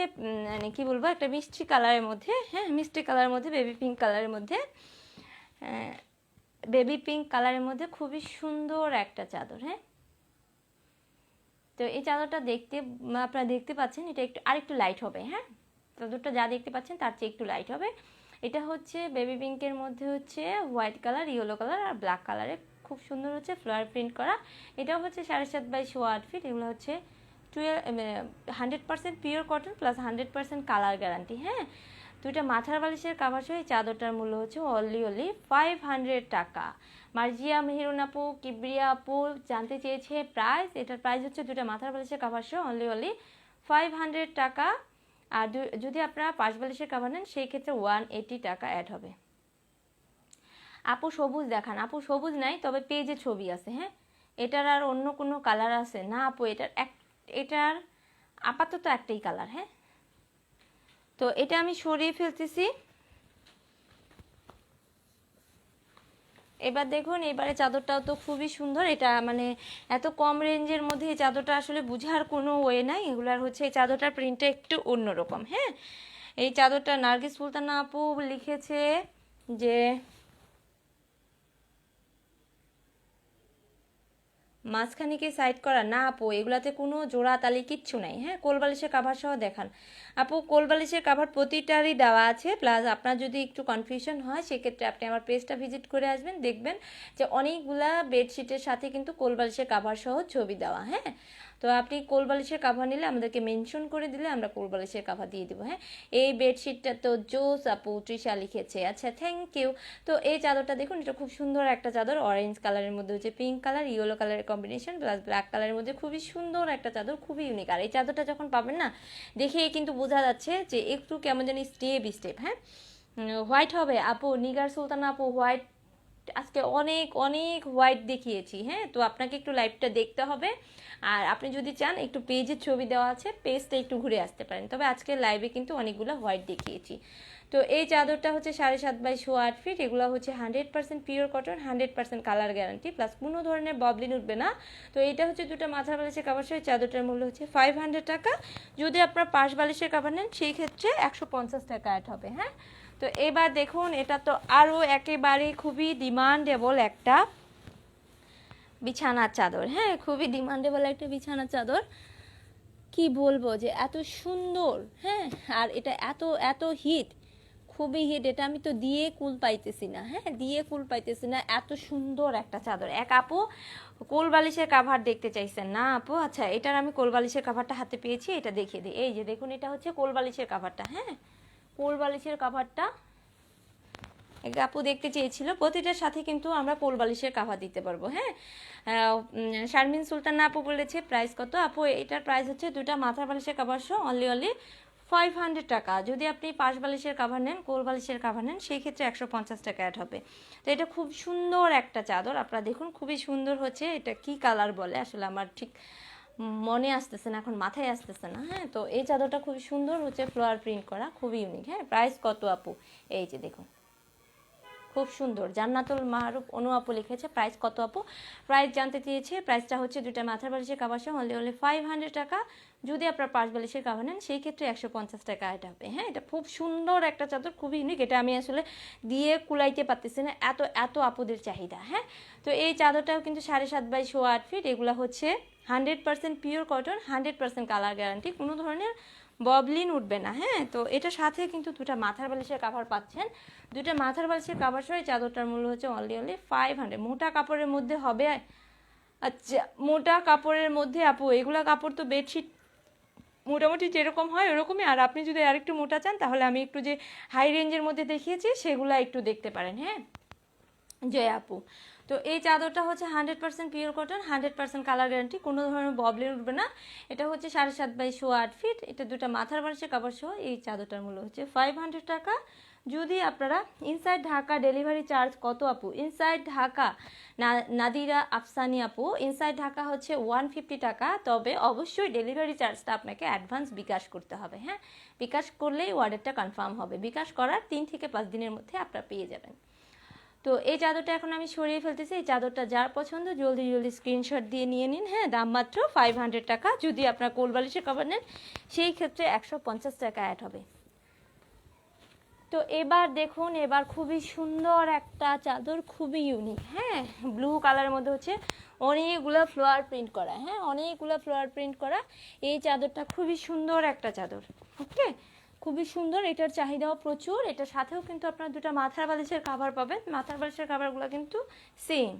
A: মানে কি বলবো, একটা মিষ্টি কালারের মধ্যে। হ্যাঁ, মিষ্টি কালারের মধ্যে, বেবি পিঙ্ক কালারের মধ্যে, বেবি পিঙ্ক কালারের মধ্যে খুবই সুন্দর একটা চাদর। হ্যাঁ, তো এই চাদরটা দেখতে আপনারা দেখতে পাচ্ছেন, এটা একটু আরেকটু লাইট হবে। হ্যাঁ, চাদরটা যা দেখতে পাচ্ছেন তার চেয়ে একটু লাইট হবে। এটা হচ্ছে বেবি পিঙ্কের মধ্যে হচ্ছে হোয়াইট কালার, ইয়েলো কালার আর ব্ল্যাক কালারে খুব সুন্দর হচ্ছে ফ্লোয়ার প্রিন্ট করা। এটাও হচ্ছে 7.5 বাই 8 ফিট। এগুলো হচ্ছে 100% pure cotton plus 100% colour guarantee. হ্যাঁ, দুইটা মাথার বালিশের কাভার সহ এই চাদরটার মূল্য হচ্ছে অনলি 500 টাকা। মার্জিয়া মেহেরুন আপু, কিবরিয়া আপু জানতে চেয়েছে প্রাইস। এটার প্রাইস হচ্ছে দুইটা মাথার বালিশের কাভার সহ অনলি 500 টাকা। আর যদি আপনারা পাশ বালিশের কাভার নেন সেই ক্ষেত্রে 180 টাকা অ্যাড হবে। আপু সবুজ দেখান। আপু সবুজ নাই, তবে পেজে ছবি আছে। হ্যাঁ, এটার আর অন্য কোনো কালার আছে না আপু? এটার আপাতত একটাই কালার। হ্যাঁ, তো এটা আমি সরিয়ে ফেলতেছি। এবার দেখুন, এবারে চাদরটাও তো খুবই সুন্দর। এটা মানে এত কম রেঞ্জের মধ্যে এই চাদরটা আসলে বুঝার কোনো ওয়ে নাই। এগুলার হচ্ছে এই চাদরটার প্রিন্টটা একটু অন্যরকম। হ্যাঁ, এই চাদরটা নার্গিস সুলতানা আপু লিখেছে যে মাঝখানিকে সাইড করা না আপু, এগুলাতে কোনো জোড়া তালি কিচ্ছু নাই। হ্যাঁ, কোলবালিশের কাভার সহ দেখান আপু। কোলবালিশের কাভার প্রতিটারই দেওয়া আছে। প্লাস আপনার যদি একটু কনফিউশন হয় সেক্ষেত্রে আপনি আমার পেজটা ভিজিট করে আসবেন, দেখবেন যে অনেকগুলা বেডশিটের সাথে কিন্তু কোলবালিশের কাভার সহ ছবি দেওয়া। হ্যাঁ, তো আপনি কোলবালিশের কাভার নিলে আমাদেরকে মেনশন করে দিলে আমরা কোলবালিশের কাভার দিয়ে দেবো। হ্যাঁ, এই বেডশিটটা তো জোস আপু তৃষা লিখেছে। আচ্ছা, থ্যাংক ইউ। তো এই চাদরটা দেখুন, এটা খুব সুন্দর একটা চাদর। অরেঞ্জ কালারের মধ্যে হচ্ছে পিঙ্ক কালার, ইয়েলো কালারের কম্বিনেশন প্লাস ব্ল্যাক কালারের মধ্যে খুবই সুন্দর একটা চাদর, খুবই ইউনিক। আর এই চাদরটা যখন পাবেন না, দেখে কিন্তু বোঝা যাচ্ছে যে একটু কেমন জানি স্টেপ স্টেপ। হ্যাঁ, হোয়াইট হবে আপু। নিগার সুলতানা আপু, হোয়াইট আজকে অনেক অনেক হোয়াইট দেখিয়েছি। হ্যাঁ, তো আপনাকে একটু লাইভটা দেখতে হবে। আর আপনি যদি চান একটু পেজের ছবি দেওয়া আছে, পেজটা একটু ঘুরে আসতে পারেন। তবে আজকে লাইভে কিন্তু অনেকগুলো হোয়াইট দেখিয়েছি। তো এই চাদরটা হচ্ছে 7.5 বাই 8 ফিট। এগুলো হচ্ছে 100% pure cotton, 100% colour guarantee plus কোনো ধরনের ববলিন উঠবে না। তো এটা হচ্ছে দুটো মাথার বালিশের কাভার সহ চাদরটার মূল্য হচ্ছে 500 টাকা। যদি আপনার পাশ বালিশের কাভার নেন সেই ক্ষেত্রে 150 টাকা অ্যাড হবে। হ্যাঁ, তো এবার দেখুন, এটা তো আরও একেবারে খুবই ডিমান্ডেবল একটা বিছানার চাদর। হ্যাঁ, খুবই ডিমান্ডেবল একটা বিছানার চাদর। কি বলবো যে এত সুন্দর। হ্যাঁ, আর এটা এত এত হিট, খুবই হিট। এটা আমি তো দিয়ে কুল পাইতেছি না। হ্যাঁ, দিয়ে কুল পাইতেছি না, এত সুন্দর একটা চাদর। এক আপু কোল বালিশের কাভার দেখতে চাইছেন না আপু? আচ্ছা, এটার আমি কোল বালিশের কাভারটা হাতে পেয়েছি, এটা দেখিয়ে দিই। এই যে দেখুন, এটা হচ্ছে কোল বালিশের কাভারটা। হ্যাঁ, কোল বালিশের কাভারটা আপু দেখতে চেয়েছিল। প্রতিটার সাথে কিন্তু আমরা কোল বালিশের কাভার দিতে পারবো। হ্যাঁ, শারমিন সুলতানা আপু বলেছে প্রাইস কত আপু? এটার প্রাইস হচ্ছে দুটা মাথার বালিশের কাভার সহ অনলি 500 টাকা। যদি আপনি পাশ বালিশের কাভার নেন, কোল বালিশের কাভার নেন সেই ক্ষেত্রে 150 টাকা অ্যাড হবে। তো এটা খুব সুন্দর একটা চাদর। আপনারা দেখুন, খুবই সুন্দর হচ্ছে। এটা কি কালার বলে আসলে আমার ঠিক মনে আসতেছে না, এখন মাথায় আসতেছে না। হ্যাঁ, তো এই চাদরটা খুবই সুন্দর হচ্ছে, ফ্লোয়ার প্রিন্ট করা, খুবই ইউনিক। হ্যাঁ, প্রাইস কত আপু? এই যে দেখুন, খুব সুন্দর। জান্নাতুল মাহরুফ অনু আপু লিখেছে প্রাইস কত আপু? প্রাইস জানতে চেয়েছে। প্রাইসটা হচ্ছে দুইটা মাথার বালিশের কাভার সহ অনলি 500 টাকা। যদি আপনার পাশ বালিশের কাভার নেন সেই ক্ষেত্রে 150 টাকা এটা হবে। হ্যাঁ, এটা খুব সুন্দর একটা চাদর, খুবই ইউনিক। এটা আমি আসলে দিয়ে কুলাইতে পারতেছি না, এত এত আপুদের চাহিদা। হ্যাঁ, তো এই চাদরটাও কিন্তু 7.5 বাই 8 ফিট। এগুলো হচ্ছে 100% পিওর কটন, 100% কালার গ্যারান্টি, কোনো ধরনের ববলিন উঠবে না। হ্যাঁ, তো এটার সাথে কিন্তু দুটা মাথার বালিশের কাভার পাচ্ছেন। দুটা মাথার বালিশের কাভার সহ চাদরটার মূল্য হচ্ছে অনলি 500। মোটা কাপড়ের মধ্যে হবে। আচ্ছা, মোটা কাপড়ের মধ্যে আপু, এগুলা কাপড় তো বেডশিট মোটামুটি যেরকম হয় ওরকমই। আর আপনি যদি আরেকটু মোটা চান তাহলে আমি একটু যে হাই রেঞ্জের মধ্যে দেখিয়েছি সেগুলো একটু দেখতে পারেন। হ্যাঁ, জয় আপু। তো এই চাদরটা হচ্ছে 100% পিওর কটন, 100% কালার গ্যারান্টি, কোনো ধরনের ববলিন উঠবে না। এটা হচ্ছে 7.5 বাই 8 ফিট, এটা দুটা মাথার বালিশের কাপড় সহ। এই চাদরটার মূল্য হচ্ছে 500 টাকা। যদি আপনারা ইনসাইড ঢাকা ডেলিভারি চার্জ কত আপু? ইনসাইড ঢাকা নাদিরা আফসানি আপু, ইনসাইড ঢাকা হচ্ছে 150 টাকা, তবে অবশ্যই ডেলিভারি চার্জটা আপনাকে অ্যাডভান্স বিকাশ করতে হবে। হ্যাঁ, বিকাশ করলেই অর্ডারটা কনফার্ম হবে। বিকাশ করার 3 থেকে 5 দিনের মধ্যে আপনারা পেয়ে যাবেন। তো এই চাদরটা এখন আমি সরিয়ে ফেলতেছি। এই চাদরটা যার পছন্দ জলদি জলদি স্ক্রিনশট দিয়ে নিয়ে নিন। হ্যাঁ, দাম মাত্র 500 টাকা। যদি আপনার কোল বালিশের কভার নেন সেই ক্ষেত্রে 150 টাকা অ্যাড হবে। তো এবার দেখুন, এবার খুবই সুন্দর একটা চাদর, খুবই ইউনিক। হ্যাঁ, ব্লু কালারের মধ্যে হচ্ছে অনেকগুলো ফ্লোয়ার প্রিন্ট করা। হ্যাঁ, অনেকগুলো ফ্লোয়ার প্রিন্ট করা। এই চাদরটা খুবই সুন্দর একটা চাদর। ওকে, খুবই সুন্দর, এটার চাহিদাও প্রচুর। এটার সাথেও কিন্তু আপনার দুটো মাথার বালিশের কাভার পাবেন। মাথার বালিশের কাভারগুলো কিন্তু সেম।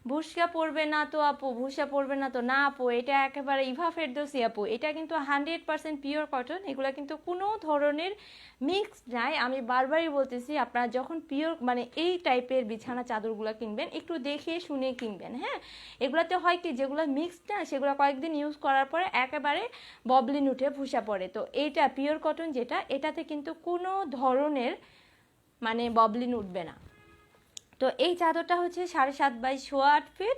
A: ভুসকা পড়বে না তো আপু? ভুসা পড়বে না তো? না আপু, এটা একেবারে ইভা ফেরদৌসি আপু, এটা কিন্তু 100% পিওর কটন। এগুলো কিন্তু কোনো ধরনের মিক্সড নাই। আমি বারবারই বলতেছি, আপনারা যখন পিওর মানে এই টাইপের বিছানা চাদরগুলো কিনবেন একটু দেখে শুনে কিনবেন। হ্যাঁ, এগুলোতে হয় কি, যেগুলো মিক্সড না সেগুলো কয়েকদিন ইউজ করার পরে একেবারে ববলিন উঠে ভুসা পড়ে। তো এইটা পিওর কটন যেটা, এটাতে কিন্তু কোনো ধরনের মানে ববলিন উঠবে না। তো এই চাদরটা হচ্ছে 7.5 বাই 8 ফিট।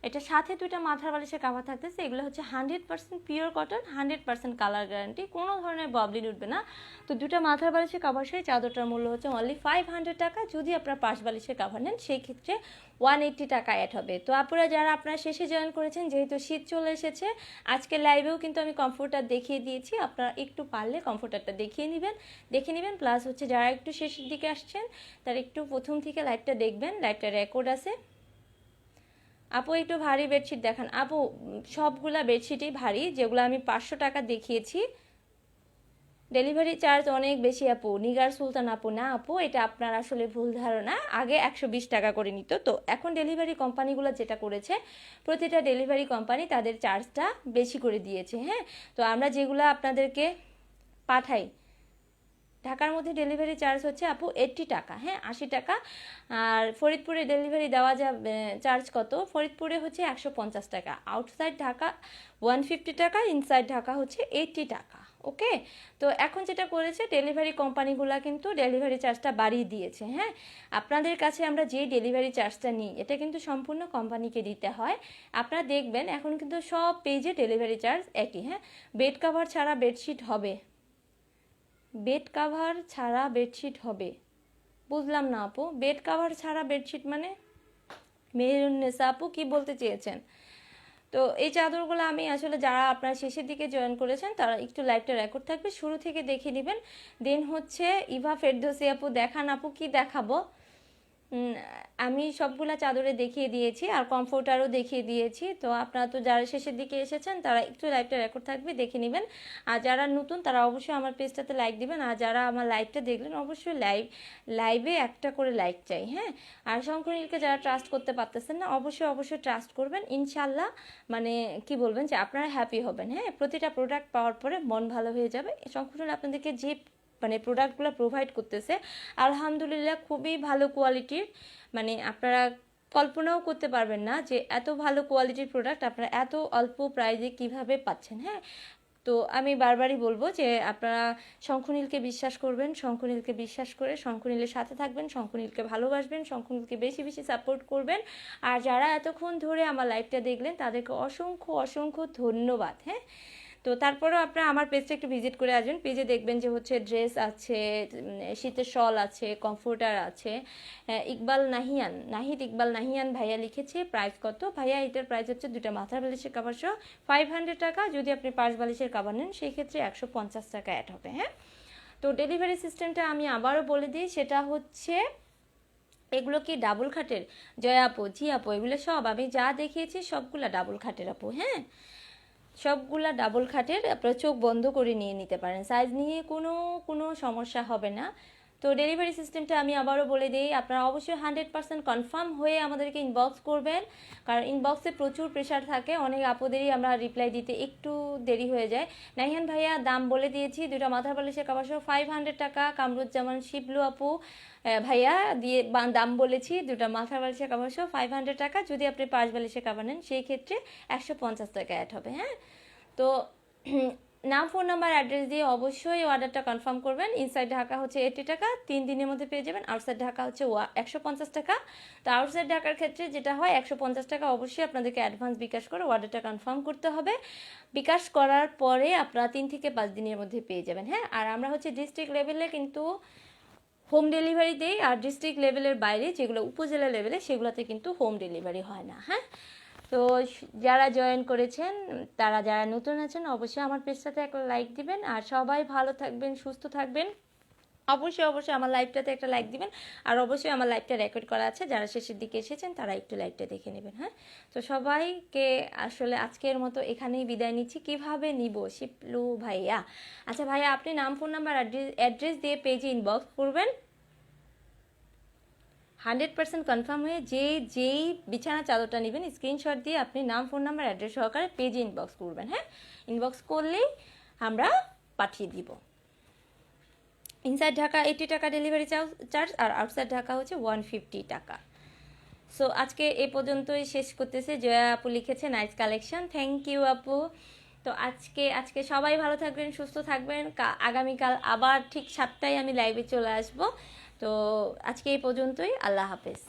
A: এটার সাথে দুইটা মাথার বালিশের কাভার থাকতেছে। এগুলো হচ্ছে 100% পিওর কটন, 100% কালার গ্যারান্টি, কোনো ধরনের ববলিন উঠবে না। তো দুটা মাথার বালিশের কাভার সেই চাদরটার মূল্য হচ্ছে অনলি 500 টাকা। যদি আপনার পাশ বালিশের কাভার নেন সেই ক্ষেত্রে 180 টাকা অ্যাড হবে। তো আপুরা যারা আপনারা শেষে জয়েন করেছেন, যেহেতু শীত চলে এসেছে, আজকে লাইভেও কিন্তু আমি কমফোর্টার দেখিয়ে দিয়েছি। আপনারা একটু পারলে কমফোর্টারটা দেখে নেবেন। প্লাস হচ্ছে যারা একটু শেষের দিকে আসছেন তারা একটু প্রথম থেকে লাইভটা দেখবেন, লাইভটা রেকর্ড আছে। আপু একটু ভারী বেডশিট দেখান। আপু সবগুলা বেডশিটই ভারী, যেগুলো আমি 500 টাকা দেখিয়েছি। ডেলিভারি চার্জ অনেক বেশি আপু। নিগার সুলতান আপু, না আপু, এটা আপনার আসলে ভুল ধারণা। আগে 120 টাকা করে নিত, তো এখন ডেলিভারি কোম্পানিগুলো যেটা করেছে, প্রতিটা ডেলিভারি কোম্পানি তাদের চার্জটা বেশি করে দিয়েছে। হ্যাঁ, তো আমরা যেগুলো আপনাদেরকে পাঠাই ঢাকার মধ্যে ডেলিভারি চার্জ হচ্ছে আপু 80 টাকা। হ্যাঁ, 80 টাকা। আর ফরিদপুরে ডেলিভারি দেওয়া যাবে চার্জ কত? ফরিদপুরে হচ্ছে 150 টাকা, আউটসাইড ঢাকা 150 টাকা, ইনসাইড ঢাকা হচ্ছে 80 টাকা। ওকে, তো এখন যেটা করেছে ডেলিভারি কোম্পানিগুলো কিন্তু ডেলিভারি চার্জটা বাড়িয়ে দিয়েছে। হ্যাঁ, আপনাদের কাছে আমরা যে ডেলিভারি চার্জটা নিই এটা কিন্তু সম্পূর্ণ কোম্পানিকে দিতে হয়। আপনারা দেখবেন এখন কিন্তু সব পেজে ডেলিভারি চার্জ একই। হ্যাঁ, বেড কাভার ছাড়া বেডশিট হবে? বেড কাভার ছাড়া বেডশিট হবে? বুঝলাম না আপু, বেড কাভার ছাড়া বেডশিট মানে? মেহেরুন্নেসা আপু কি বলতে চেয়েছেন? তো এই চাদরগুলো আমি আসলে যারা আপনারা শেষের দিকে জয়েন করেছেন তারা একটু লাইভটা রেকর্ড থাকবে, শুরু থেকে দেখে নেবেন। দেন হচ্ছে ইভা ফেরদৌসি আপু, দেখান আপু, কি দেখাবো? আমি সবগুলা চাদরে দেখিয়ে দিয়েছি আর কমফোর্টারও দেখিয়ে দিয়েছি। তো আপনারা তো যারা শেষের দিকে এসেছেন তারা একটু লাইভটা রেকর্ড থাকবে, দেখে নেবেন। আর যারা নতুন তারা অবশ্যই আমার পেজটাতে লাইক দিবেন। আর যারা আমার লাইভটা দেখলেন অবশ্যই লাইভে একটা করে লাইক চাই। হ্যাঁ, আর শঙ্করনীলকে যারা ট্রাস্ট করতে পারতেছেন না অবশ্যই ট্রাস্ট করবেন। ইনশাল্লাহ মানে কি বলবেন যে আপনারা হ্যাপি হবেন। হ্যাঁ, প্রতিটা প্রোডাক্ট পাওয়ার পরে মন ভালো হয়ে যাবে। শঙ্করনীল আপনাদেরকে যে মানে প্রোডাক্টগুলো প্রোভাইড করতেছে আলহামদুলিল্লাহ খুবই ভালো কোয়ালিটির। মানে আপনারা কল্পনাও করতে পারবেন না যে এত ভালো কোয়ালিটির প্রোডাক্ট আপনারা এত অল্প প্রাইসে কিভাবে পাচ্ছেন। হ্যাঁ, তো আমি বারবারই বলবো যে আপনারা শঙ্খনীলকে বিশ্বাস করবেন, শঙ্খনীলকে বিশ্বাস করে শঙ্খনীলের সাথে থাকবেন, শঙ্খনীলকে ভালোবাসবেন, শঙ্খনীলকে বেশি বেশি সাপোর্ট করবেন। আর যারা এতক্ষণ ধরে আমার লাইভটা দেখলেন তাদেরকে অসংখ্য ধন্যবাদ। হ্যাঁ, তো তারপরেও আপনারা আমার পেজটা একটু ভিজিট করে আসবেন। পেজে দেখবেন যে হচ্ছে ড্রেস আছে, শীতের শল আছে, কমফোর্টার আছে। নাহিদ ইকবাল নাহিয়ান ভাইয়া লিখেছে প্রাইস কত? ভাইয়া এটার প্রাইস হচ্ছে দুটা মাথার বালিশের কাভার সহ 500 টাকা। যদি আপনি পাশ বালিশের কাভার নেন সেই ক্ষেত্রে 150 টাকা অ্যাড হবে। হ্যাঁ, তো ডেলিভারি সিস্টেমটা আমি আবারও বলে দিই, সেটা হচ্ছে এগুলো কি ডাবল খাটের? জয়া আপু, জি আপু, এগুলো সব আমি যা দেখিয়েছি সবগুলা ডাবল খাটের আপু। হ্যাঁ, সবগুলা ডাবল খাটের, আপনারা চোখ বন্ধ করে নিয়ে নিতে পারেন। সাইজ নিয়ে কোনো সমস্যা হবে না। তো ডেলিভারি সিস্টেমটা আমি আবারও বলে দিই, আপনারা অবশ্যই 100% কনফার্ম হয়ে আমাদেরকে ইনবক্স করবেন, কারণ ইনবক্সে প্রচুর প্রেশার থাকে, অনেক আপুদেরই আমরা রিপ্লাই দিতে একটু দেরি হয়ে যায়। নাহিয়ান ভাইয়া দাম বলে দিয়েছি, দুটো মাথার বালিশের কাবার সহ 500 টাকা। কামরুজ্জামান শিবলু আপু ভাইয়া দিয়ে দাম বলেছি, দুটো মাথার বালিশের কাবার সহ 500 টাকা। যদি আপনি 5 বালিশের কাবার নেন সেই ক্ষেত্রে 150 টাকা অ্যাড হবে। হ্যাঁ, তো নাম, ফোন নাম্বার, অ্যাড্রেস দিয়ে অবশ্যই অর্ডারটা কনফার্ম করবেন। ইনসাইড ঢাকা হচ্ছে 80 টাকা, 3 দিনের মধ্যে পেয়ে যাবেন। আউটসাইড ঢাকা হচ্ছে 150 টাকা। তো আউটসাইড ঢাকার ক্ষেত্রে যেটা হয় 150 টাকা অবশ্যই আপনাদেরকে অ্যাডভান্স বিকাশ করে অর্ডারটা কনফার্ম করতে হবে। বিকাশ করার পরে আপনারা 3 থেকে 5 দিনের মধ্যে পেয়ে যাবেন। হ্যাঁ, আর আমরা হচ্ছে ডিস্ট্রিক্ট লেভেলে কিন্তু হোম ডেলিভারি দেই, আর ডিস্ট্রিক্ট লেভেলের বাইরে যেগুলো উপজেলা লেভেলে সেগুলোতে কিন্তু হোম ডেলিভারি হয় না। হ্যাঁ, তো যারা জয়েন করেছেন, তারা যারা নতুন আছেন অবশ্যই আমার পেজটাতে একটা লাইক দিবেন, আর সবাই ভালো থাকবেন, সুস্থ থাকবেন। অবশ্যই আমার লাইভটাতে একটা লাইক দিবেন, আর অবশ্যই আমার লাইভটা রেকর্ড করা আছে, যারা শেষের দিকে এসেছেন তারা একটু লাইভটা দেখে নেবেন। হ্যাঁ, তো সবাইকে আসলে আজকের মতো এখানেই বিদায় নিচ্ছি। কিভাবে নিব শিবলু ভাইয়া? আচ্ছা ভাইয়া, আপনি নাম, ফোন নাম্বার, অ্যাড্রেস দিয়ে পেজে ইনবক্স করবেন। 100% কনফার্ম হয়ে যেই বিছানা চাদরটা নেবেন স্ক্রিনশট দিয়ে আপনি নাম, ফোন নাম্বার, অ্যাড্রেস সহকারে পেজে ইনবক্স করবেন। হ্যাঁ, ইনবক্স করলেই আমরা পাঠিয়ে দিব। ইনসাইড ঢাকা 80 টাকা ডেলিভারি চার্জ, আর আউটসাইড ঢাকা হচ্ছে 150 টাকা। সো আজকে এ পর্যন্তই শেষ করতেছে। জয়া আপু লিখেছে নাইস কালেকশন, থ্যাংক ইউ আপু। তো আজকে সবাই ভালো থাকবেন, সুস্থ থাকবেন। আগামীকাল আবার ঠিক 7টায় আমি লাইভে চলে আসব। তো আজকে এই পর্যন্তই, আল্লাহ হাফেজ।